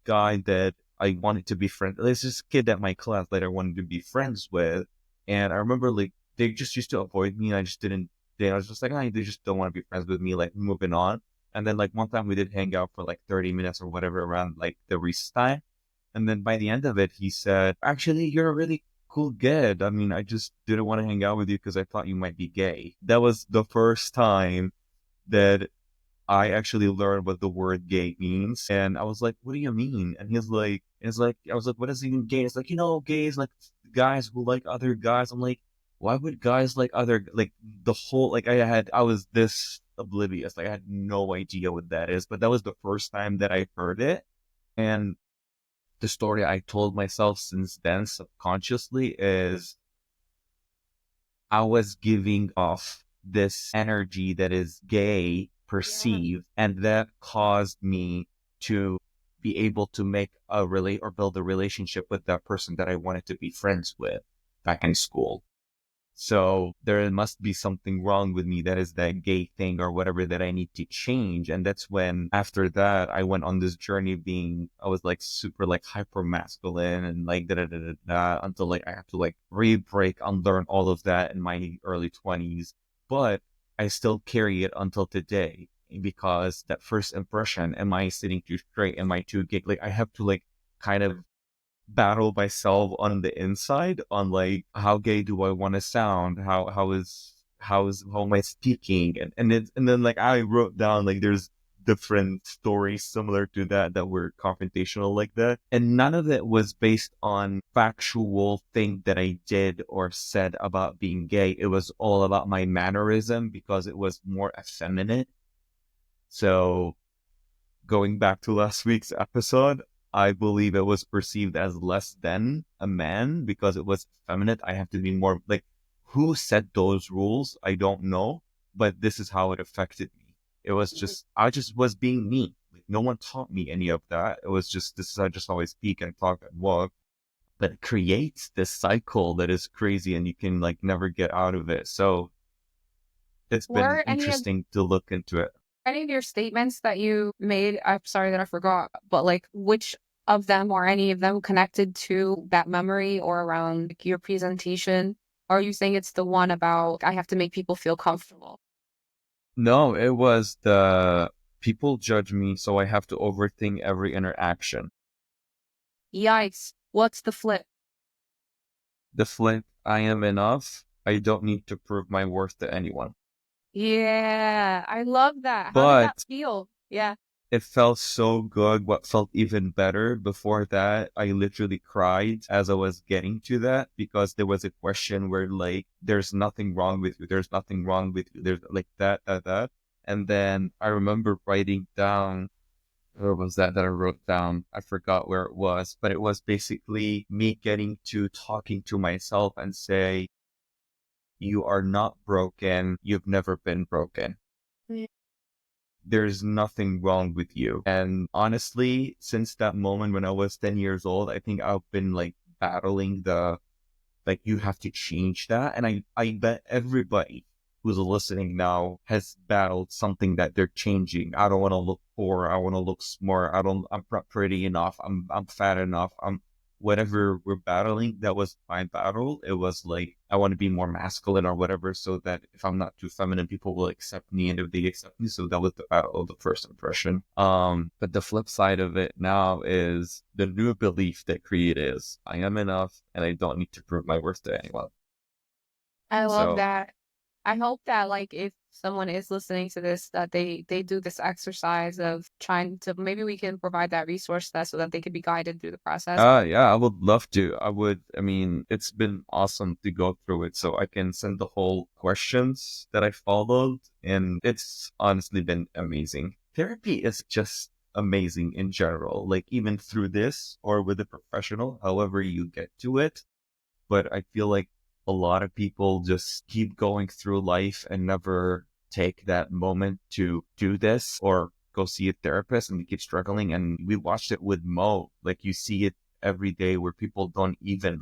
guy that I wanted to be friends. There's this kid at my class that I wanted to be friends with, and I remember like they just used to avoid me. And I just didn't. I was just like, they just don't want to be friends with me. Like, moving on. And then like one time we did hang out for like 30 minutes or whatever around like the recess time. And then by the end of it, he said, "Actually, you're a really cool kid. I mean, I just didn't want to hang out with you because I thought you might be gay." That was the first time that I actually learned what the word gay means. And I was like, "What do you mean?" And I was like, "What is even gay?" It's like, gays like guys who like other guys. I'm like, why would guys like like the whole, like I was this oblivious. Like, I had no idea what that is, but that was the first time that I heard it. And the story I told myself since then subconsciously is I was giving off this energy that is gay perceived, and that caused me to be able to make a relate or build a relationship with that person that I wanted to be friends with back in school. So there must be something wrong with me, that is that gay thing or whatever, that I need to change. And that's when, after that, I went on this journey I was like super like hyper masculine and like until like I have to like re-break, unlearn all of that in my early 20s. But I still carry it until today, because that first impression, am I sitting too straight? Am I too gay? Like, I have to like kind of battle myself on the inside on like how gay do I want to sound, how am I speaking, and then like I wrote down like there's different stories similar to that were confrontational like that, and none of it was based on factual thing that I did or said about being gay. It was all about my mannerism because it was more effeminate. So going back to last week's episode, I believe it was perceived as less than a man because it was feminine. I have to be more like, who set those rules? I don't know, but this is how it affected me. It was just, I just was being me. Like, no one taught me any of that. It was just, this is just how I speak and talk and walk. But it creates this cycle that is crazy and you can like never get out of it. So it's been Were interesting to look into it. any of your statements that you made, I'm sorry that I forgot, but like which of them or any of them connected to that memory or around like, your presentation? Or are you saying it's the one about I have to make people feel comfortable? No, it was the people judge me, so I have to overthink every interaction. Yikes. What's the flip? The flip, I am enough. I don't need to prove my worth to anyone. Yeah, I love that. How did that But feel? Yeah. it felt so good. What felt even better before that, I literally cried as I was getting to that because there was a question where like, there's nothing wrong with you. There's nothing wrong with you. There's like that. And then I remember writing down, where was that I wrote down? I forgot where it was, but it was basically me getting to talking to myself and say, you are not broken. You've never been broken. Yeah. There's nothing wrong with you. And honestly, since that moment when I was 10 years old, I think I've been like battling the, like, you have to change that. And I bet everybody who's listening now has battled something that they're changing. I don't want to look poor. I want to look smart. I'm not pretty enough. I'm fat enough. I'm whatever we're battling. That was my battle. It was like, I want to be more masculine or whatever, so that if I'm not too feminine, people will accept me. And if they accept me, so that was the battle of the first impression. But the flip side of it now is the new belief that Creed is, I am enough and I don't need to prove my worth to anyone. I love So that. I hope that like if someone is listening to this, that they do this exercise of trying to maybe we can provide that resource that so that they could be guided through the process. yeah, I would love to. I mean, it's been awesome to go through it. So I can send the whole questions that I followed, and it's honestly been amazing. Therapy is just amazing in general, like even through this or with a professional, however you get to it. But I feel like a lot of people just keep going through life and never take that moment to do this or go see a therapist, and they keep struggling. And we watched it with Mo. Like, you see it every day where people don't even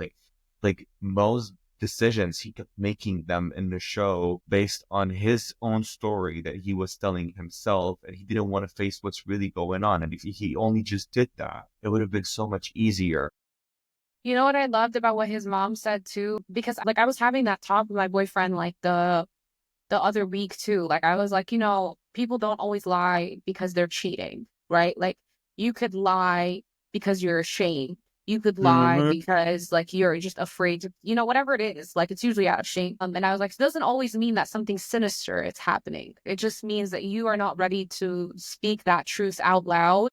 like Mo's decisions, he kept making them in the show based on his own story that he was telling himself, and he didn't want to face what's really going on. And if he only just did that, it would have been so much easier. You know what I loved about what his mom said too? Because like I was having that talk with my boyfriend like the other week too. Like I was like, you know, people don't always lie because they're cheating, right? Like you could lie because you're ashamed. You could lie Mm-hmm. because like you're just afraid to, you know, whatever it is, like it's usually out of shame. And I was like, it doesn't always mean that something sinister is happening. It just means that you are not ready to speak that truth out loud,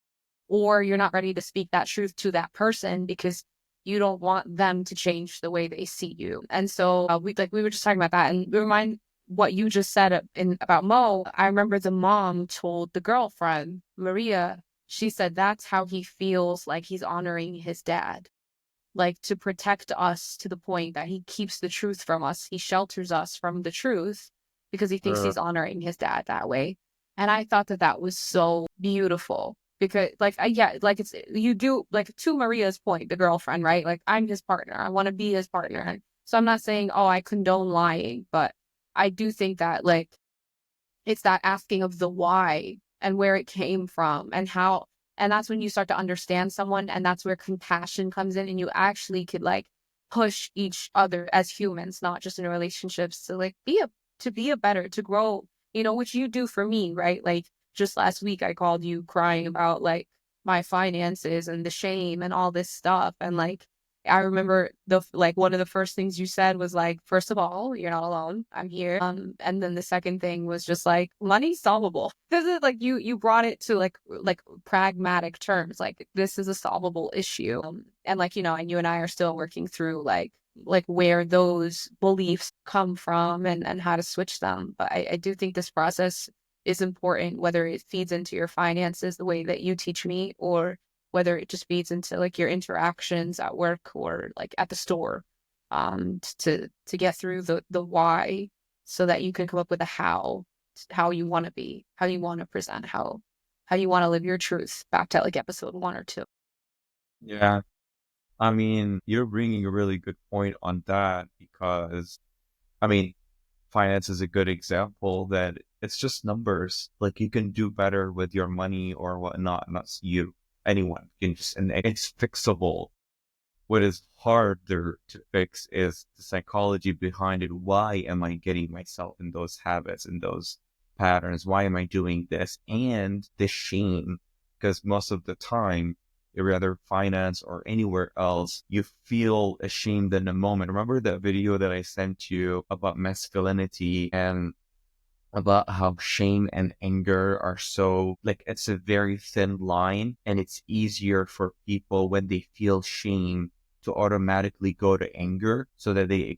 or you're not ready to speak that truth to that person because you don't want them to change the way they see you. And so we were just talking about that, and we remind what you just said in about Mo. I remember the mom told the girlfriend Maria. She said that's how he feels like he's honoring his dad, like to protect us to the point that he keeps the truth from us. He shelters us from the truth because he thinks he's honoring his dad that way. And I thought that that was so beautiful because like, yeah, like it's, you do like to Maria's point, the girlfriend, right? Like I'm his partner. I want to be his partner. So I'm not saying, oh, I condone lying, but I do think that like it's that asking of the why and where it came from and how, and that's when you start to understand someone, and that's where compassion comes in, and you actually could like push each other as humans, not just in relationships, to like be a better, to grow, you know, which you do for me, right? Like just last week I called you crying about like my finances and the shame and all this stuff. And like, I remember one of the first things you said was like, first of all, you're not alone. I'm here. And then the second thing was just like, money's solvable. This is like, you brought it to like pragmatic terms. Like, this is a solvable issue. And like, and you and I are still working through like where those beliefs come from and how to switch them. But I do think this process is important, whether it feeds into your finances the way that you teach me, or whether it just feeds into like your interactions at work or like at the store, to get through the why, so that you can come up with a how you want to be, how you want to present, how you want to live your truth, back to like episode 1 or 2. Yeah. I mean, you're bringing a really good point on that because, I mean, finance is a good example that it's just numbers. Like you can do better with your money or whatnot, and that's you. Anyone can just, and it's fixable. What is harder to fix is the psychology behind it. Why am I getting myself in those habits and those patterns? Why am I doing this? And the shame, because most of the time, whether finance or anywhere else, you feel ashamed in a moment. Remember that video that I sent you about masculinity and about how shame and anger are so, like, it's a very thin line, and it's easier for people when they feel shame to automatically go to anger, so that they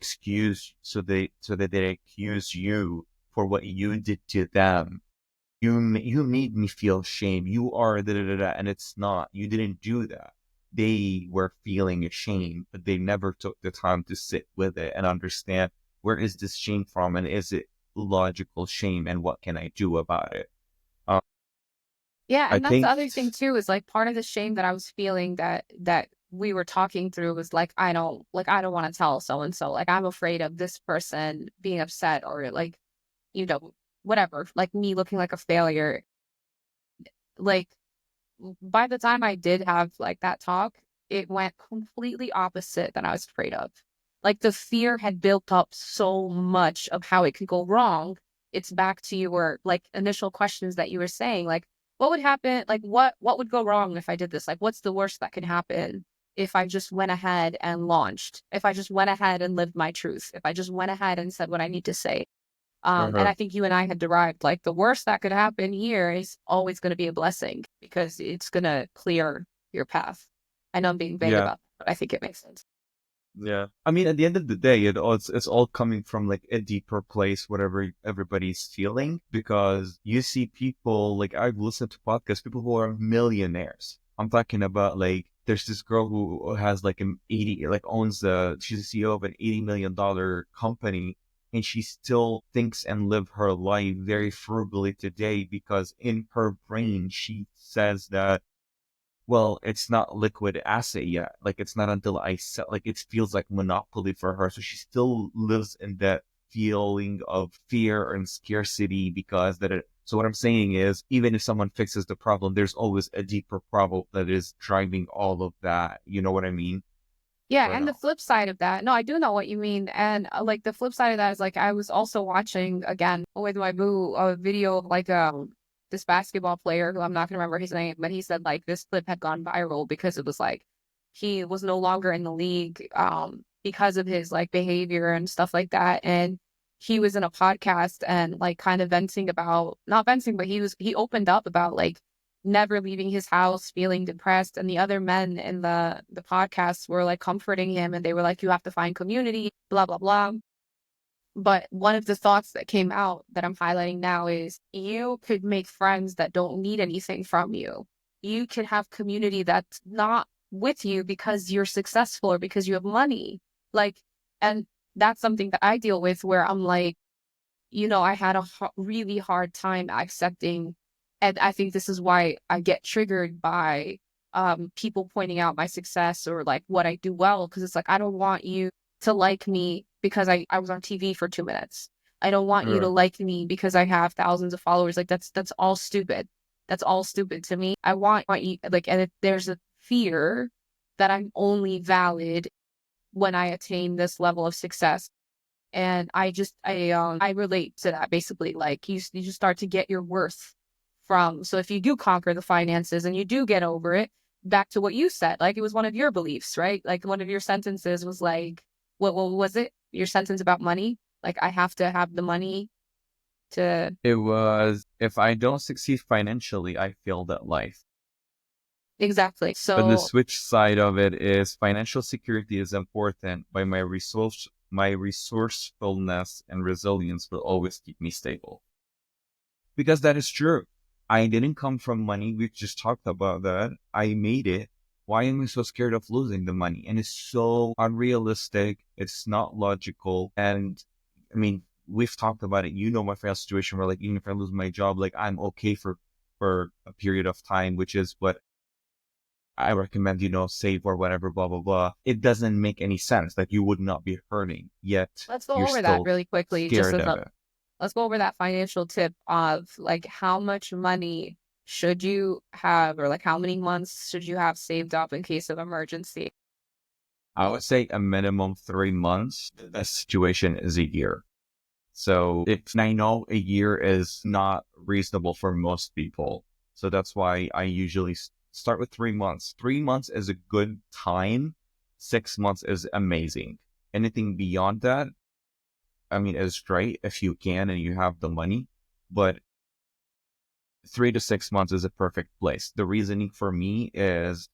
so that they accuse you for what you did to them. You made me feel shame. You are da da da da, and it's not. You didn't do that. They were feeling ashamed, but they never took the time to sit with it and understand, where is this shame from, and is it logical shame, and what can I do about it? Um, Yeah, I and that's the think, other thing too, is like part of the shame that I was feeling that we were talking through was like, I don't want to tell so and so. Like, I'm afraid of this person being upset, or like, you know, whatever, like me looking like a failure. Like, by the time I did have like that talk, it went completely opposite than I was afraid of. Like, the fear had built up so much of how it could go wrong. It's back to your like initial questions that you were saying, like, what would happen? Like, what would go wrong if I did this? Like, what's the worst that could happen if I just went ahead and launched? If I just went ahead and lived my truth? If I just went ahead and said what I need to say? And uh I think you and I had derived like the worst that could happen here is always going to be a blessing, because it's going to clear your path. I know I'm being vague yeah, about that, but I think it makes sense. yeah. I mean, at the end of the day, it's all coming from like a deeper place, whatever everybody's feeling, because you see people, like, I've listened to podcasts, people who are millionaires. I'm talking about, like, there's this girl who has like an 80, like owns she's a CEO of an $80 million company, and she still thinks and live her life very frugally today, because in her brain, she says that, well, it's not liquid asset yet. Like, it's not until I sell, like, it feels like monopoly for her. So she still lives in that feeling of fear and scarcity, because so what I'm saying is, even if someone fixes the problem, there's always a deeper problem that is driving all of that. You know what I mean? Yeah, I don't and the know. flip side of that, no, I do know what you mean. And like the flip side of that is like I was also watching again with my boo a video of like this basketball player who I'm not gonna remember his name, but he said like this clip had gone viral because it was like he was no longer in the league because of his like behavior and stuff like that. And he was in a podcast and like kind of venting about, not venting, but he opened up about like never leaving his house, feeling depressed. And the other men in the podcast were like comforting him, and they were like, you have to find community, blah, blah, blah. But one of the thoughts that came out that I'm highlighting now is you could make friends that don't need anything from you. You could have community that's not with you because you're successful or because you have money. Like, and that's something that I deal with, where I'm like, I had a really hard time accepting. And I think this is why I get triggered by people pointing out my success or like what I do well. Cause it's like, I don't want you to like me because I was on TV for 2 minutes. I don't want you to Right. like me because I have thousands of followers. Like that's all stupid. That's all stupid to me. I want you like, and if there's a fear that I'm only valid when I attain this level of success. And I relate to that basically. Like you just start to get your worth from. So if you do conquer the finances and you do get over it, back to what you said, like it was one of your beliefs, right? Like one of your sentences was like, what was it? Your sentence about money? Like I have to have the money to It was, if I don't succeed financially, I failed at life. exactly. But the So switch side of it is financial security is important, but my resourcefulness and resilience will always keep me stable. Because that is true. I didn't come from money. We just talked about that. I made it. Why am I so scared of losing the money? And it's so unrealistic. It's not logical. And I mean, we've talked about it. You know, my financial situation where like, even if I lose my job, like I'm okay for a period of time, which is what I recommend, save or whatever, blah, blah, blah. It doesn't make any sense that you would not be hurting, yet let's go you're over that still really quickly, just scared as of a it. let's go over that financial tip of like how much money should you have, or like how many months should you have saved up in case of emergency? I would say a minimum 3 months. The best situation is a year. So if I know a year is not reasonable for most people. So that's why I usually start with 3 months. 3 months is a good time. 6 months is amazing. Anything beyond that, I mean, is great if you can and you have the money, but 3 to 6 months is a perfect place. The reasoning for me is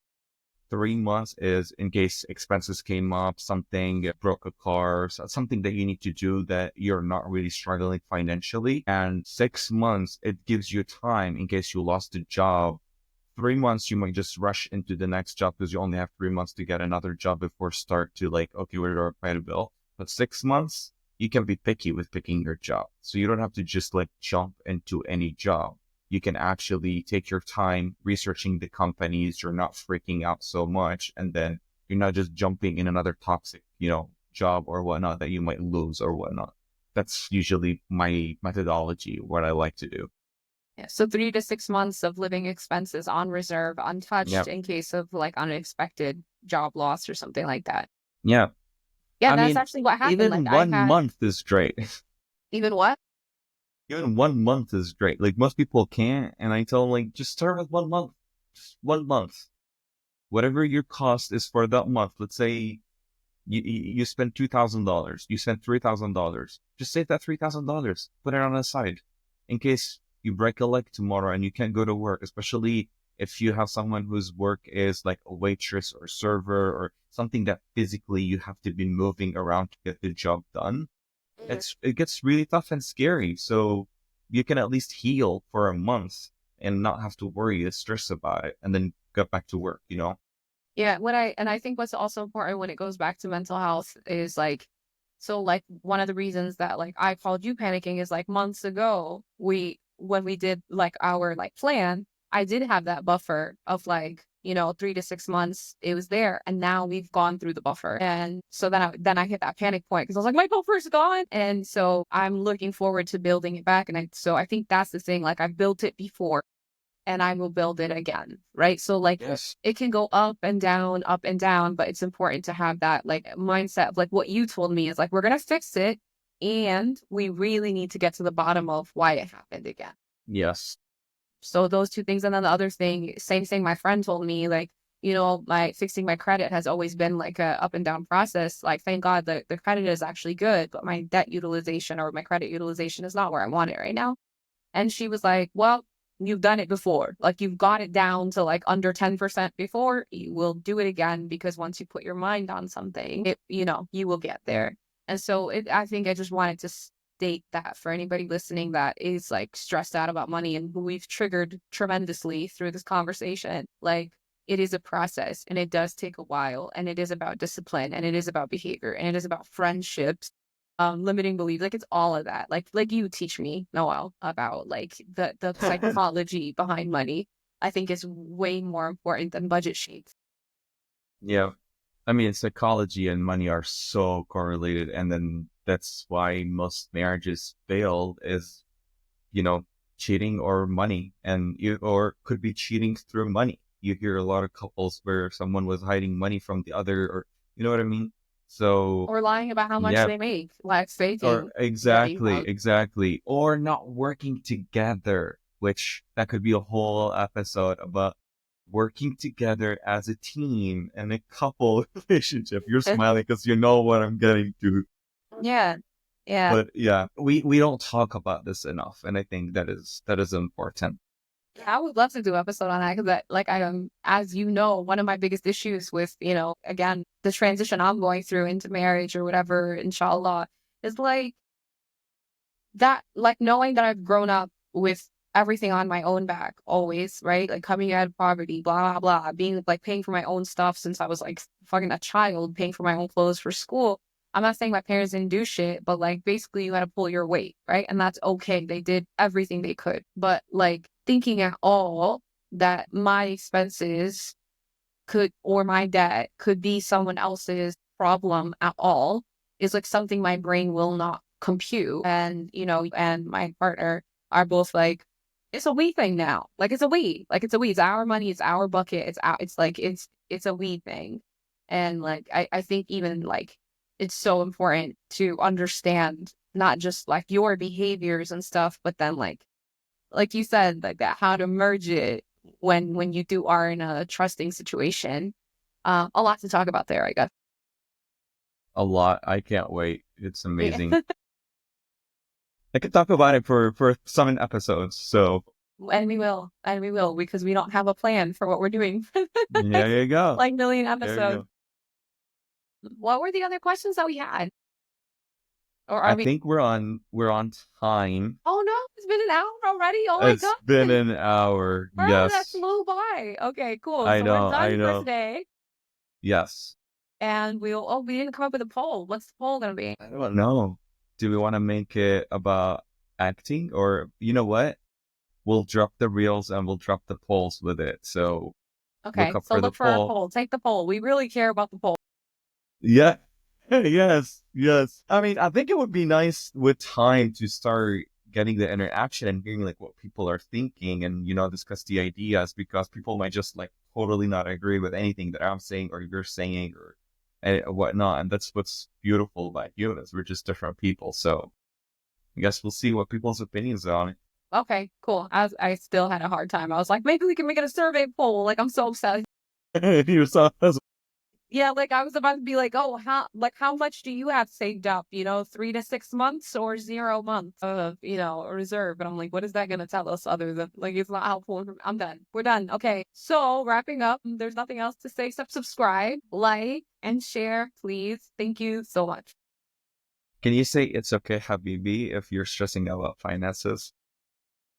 3 months is in case expenses came up, something broke a car, something that you need to do that you're not really struggling financially. And 6 months, it gives you time in case you lost a job. 3 months, you might just rush into the next job because you only have 3 months to get another job before start to like, okay, where do I pay the bill? But 6 months, you can be picky with picking your job. So you don't have to just like jump into any job. You can actually take your time researching the companies. You're not freaking out so much. And then you're not just jumping in another toxic, job or whatnot that you might lose or whatnot. That's usually my methodology, what I like to do. Yeah, so 3 to 6 months of living expenses on reserve, untouched Yeah. in case of like unexpected job loss or something like that. Yeah. Yeah, I that's mean, actually what happened. Like even I one had month is great. even what? Even 1 month is great. Like most people can't. And I tell them like, just start with 1 month. Just 1 month. Whatever your cost is for that month. Let's say you spend $2,000. You spend $3,000. Just save that $3,000. Put it on the side in case you break a leg tomorrow and you can't go to work, especially if you have someone whose work is like a waitress or server or something that physically you have to be moving around to get the job done. Mhm. It gets really tough and scary. So you can at least heal for a month and not have to worry or stress about it and then get back to work. Yeah, I think what's also important when it goes back to mental health is like, so like one of the reasons that like I called you panicking is like months ago, when we did like our like plan, I did have that buffer of like, 3 to 6 months, it was there. And now we've gone through the buffer. And so then I hit that panic point because I was like, my buffer's gone. And so I'm looking forward to building it back. And so I think that's the thing. Like I've built it before and I will build it again. Right. So like Yes. it can go up and down, but it's important to have that like mindset of like what you told me is like, we're going to fix it. And we really need to get to the bottom of why it happened again. Yes. So those two things. And then the other thing, same thing my friend told me, like, my fixing my credit has always been like a up and down process. Like, thank God the credit is actually good, but my debt utilization or my credit utilization is not where I want it right now. And she was like, well, you've done it before. Like you've got it down to like under 10% before. You will do it again because once you put your mind on something, you will get there. And so I think I just wanted to state that for anybody listening that is like stressed out about money and who we've triggered tremendously through this conversation. Like it is a process and it does take a while and it is about discipline and it is about behavior and it is about friendships, limiting beliefs, like it's all of that. Like you teach me, Noel, about like the psychology behind money. I think is way more important than budget sheets. Yeah. I mean, psychology and money are so correlated. And then that's why most marriages fail is, you know, cheating or money or could be cheating through money. You hear a lot of couples where someone was hiding money from the other or, you know what I mean? So Or lying about how much yeah, they make, like or faking their exactly, income. exactly. Or not working together. which that could be a whole episode about working together as a team and a couple relationship. You're smiling because you know what I'm getting to. Yeah. Yeah. But yeah, we don't talk about this enough, and I think that is important. I would love to do an episode on that because, like, as you know, one of my biggest issues with, again, the transition I'm going through into marriage or whatever, inshallah, is like that, like knowing that I've grown up with everything on my own back always, right? Like coming out of poverty, blah, blah, blah, being like paying for my own stuff since I was like fucking a child, paying for my own clothes for school. I'm not saying my parents didn't do shit, but like basically you got to pull your weight, right? And that's okay. They did everything they could. But like thinking at all that my expenses could, or my debt could be someone else's problem at all is like something my brain will not compute. And, and my partner are both like, it's a we thing now. Like it's a we. Like it's a we. It's our money. It's our bucket. It's a we thing. And like I think even like it's so important to understand not just like your behaviors and stuff, but then like you said, like that, how to merge it when you are in a trusting situation. A lot to talk about there, I guess. A lot. I can't wait. It's amazing. Yeah. I could talk about it for 7 episodes. So And we will, because we don't have a plan for what we're doing. there you go. Like million There you episodes. go. What were the other questions that we had? Or are I we? think we're on time. Oh no, it's been an hour already. Oh my It's god, been an hour. bro, that Yes. flew by. Okay, cool. I So know. we're I done for know. today, Yes. and we didn't come up with a poll. What's the poll gonna be? I don't know. Do we want to make it about acting, or you know what? We'll drop the reels and we'll drop the polls with it. So Okay, look up so for the look for our poll. poll. Take the poll. We really care about the poll. Yeah. Yes. Yes. I mean, I think it would be nice with time to start getting the interaction and hearing like what people are thinking and, discuss the ideas, because people might just like totally not agree with anything that I'm saying or you're saying or whatnot. And that's what's beautiful about humans. We're just different people. So I guess we'll see what people's opinions are on it. Okay, cool. I still had a hard time. I was like, maybe we can make it a survey poll. Like, I'm so upset. You saw us. Yeah, like I was about to be like, oh, how much do you have saved up? 3 to 6 months or 0 months of, a reserve. And I'm like, what is that going to tell us other than like, it's not helpful. I'm done. We're done. Okay. So wrapping up, there's nothing else to say except subscribe, like, and share, please. Thank you so much. Can you say it's okay, Habibi, if you're stressing out about finances?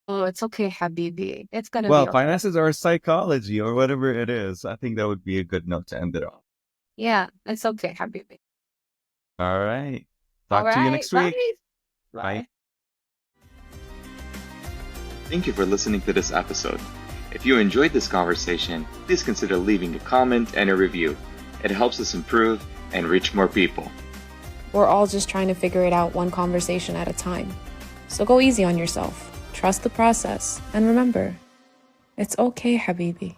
Oh, it's okay, Habibi. It's going to be Well, okay. finances are psychology or whatever it is. I think that would be a good note to end it on. Yeah, it's okay, Habibi. All right. Talk to you next week. Bye. Thank you for listening to this episode. If you enjoyed this conversation, please consider leaving a comment and a review. It helps us improve and reach more people. We're all just trying to figure it out one conversation at a time. So go easy on yourself. Trust the process. And remember, it's okay, Habibi.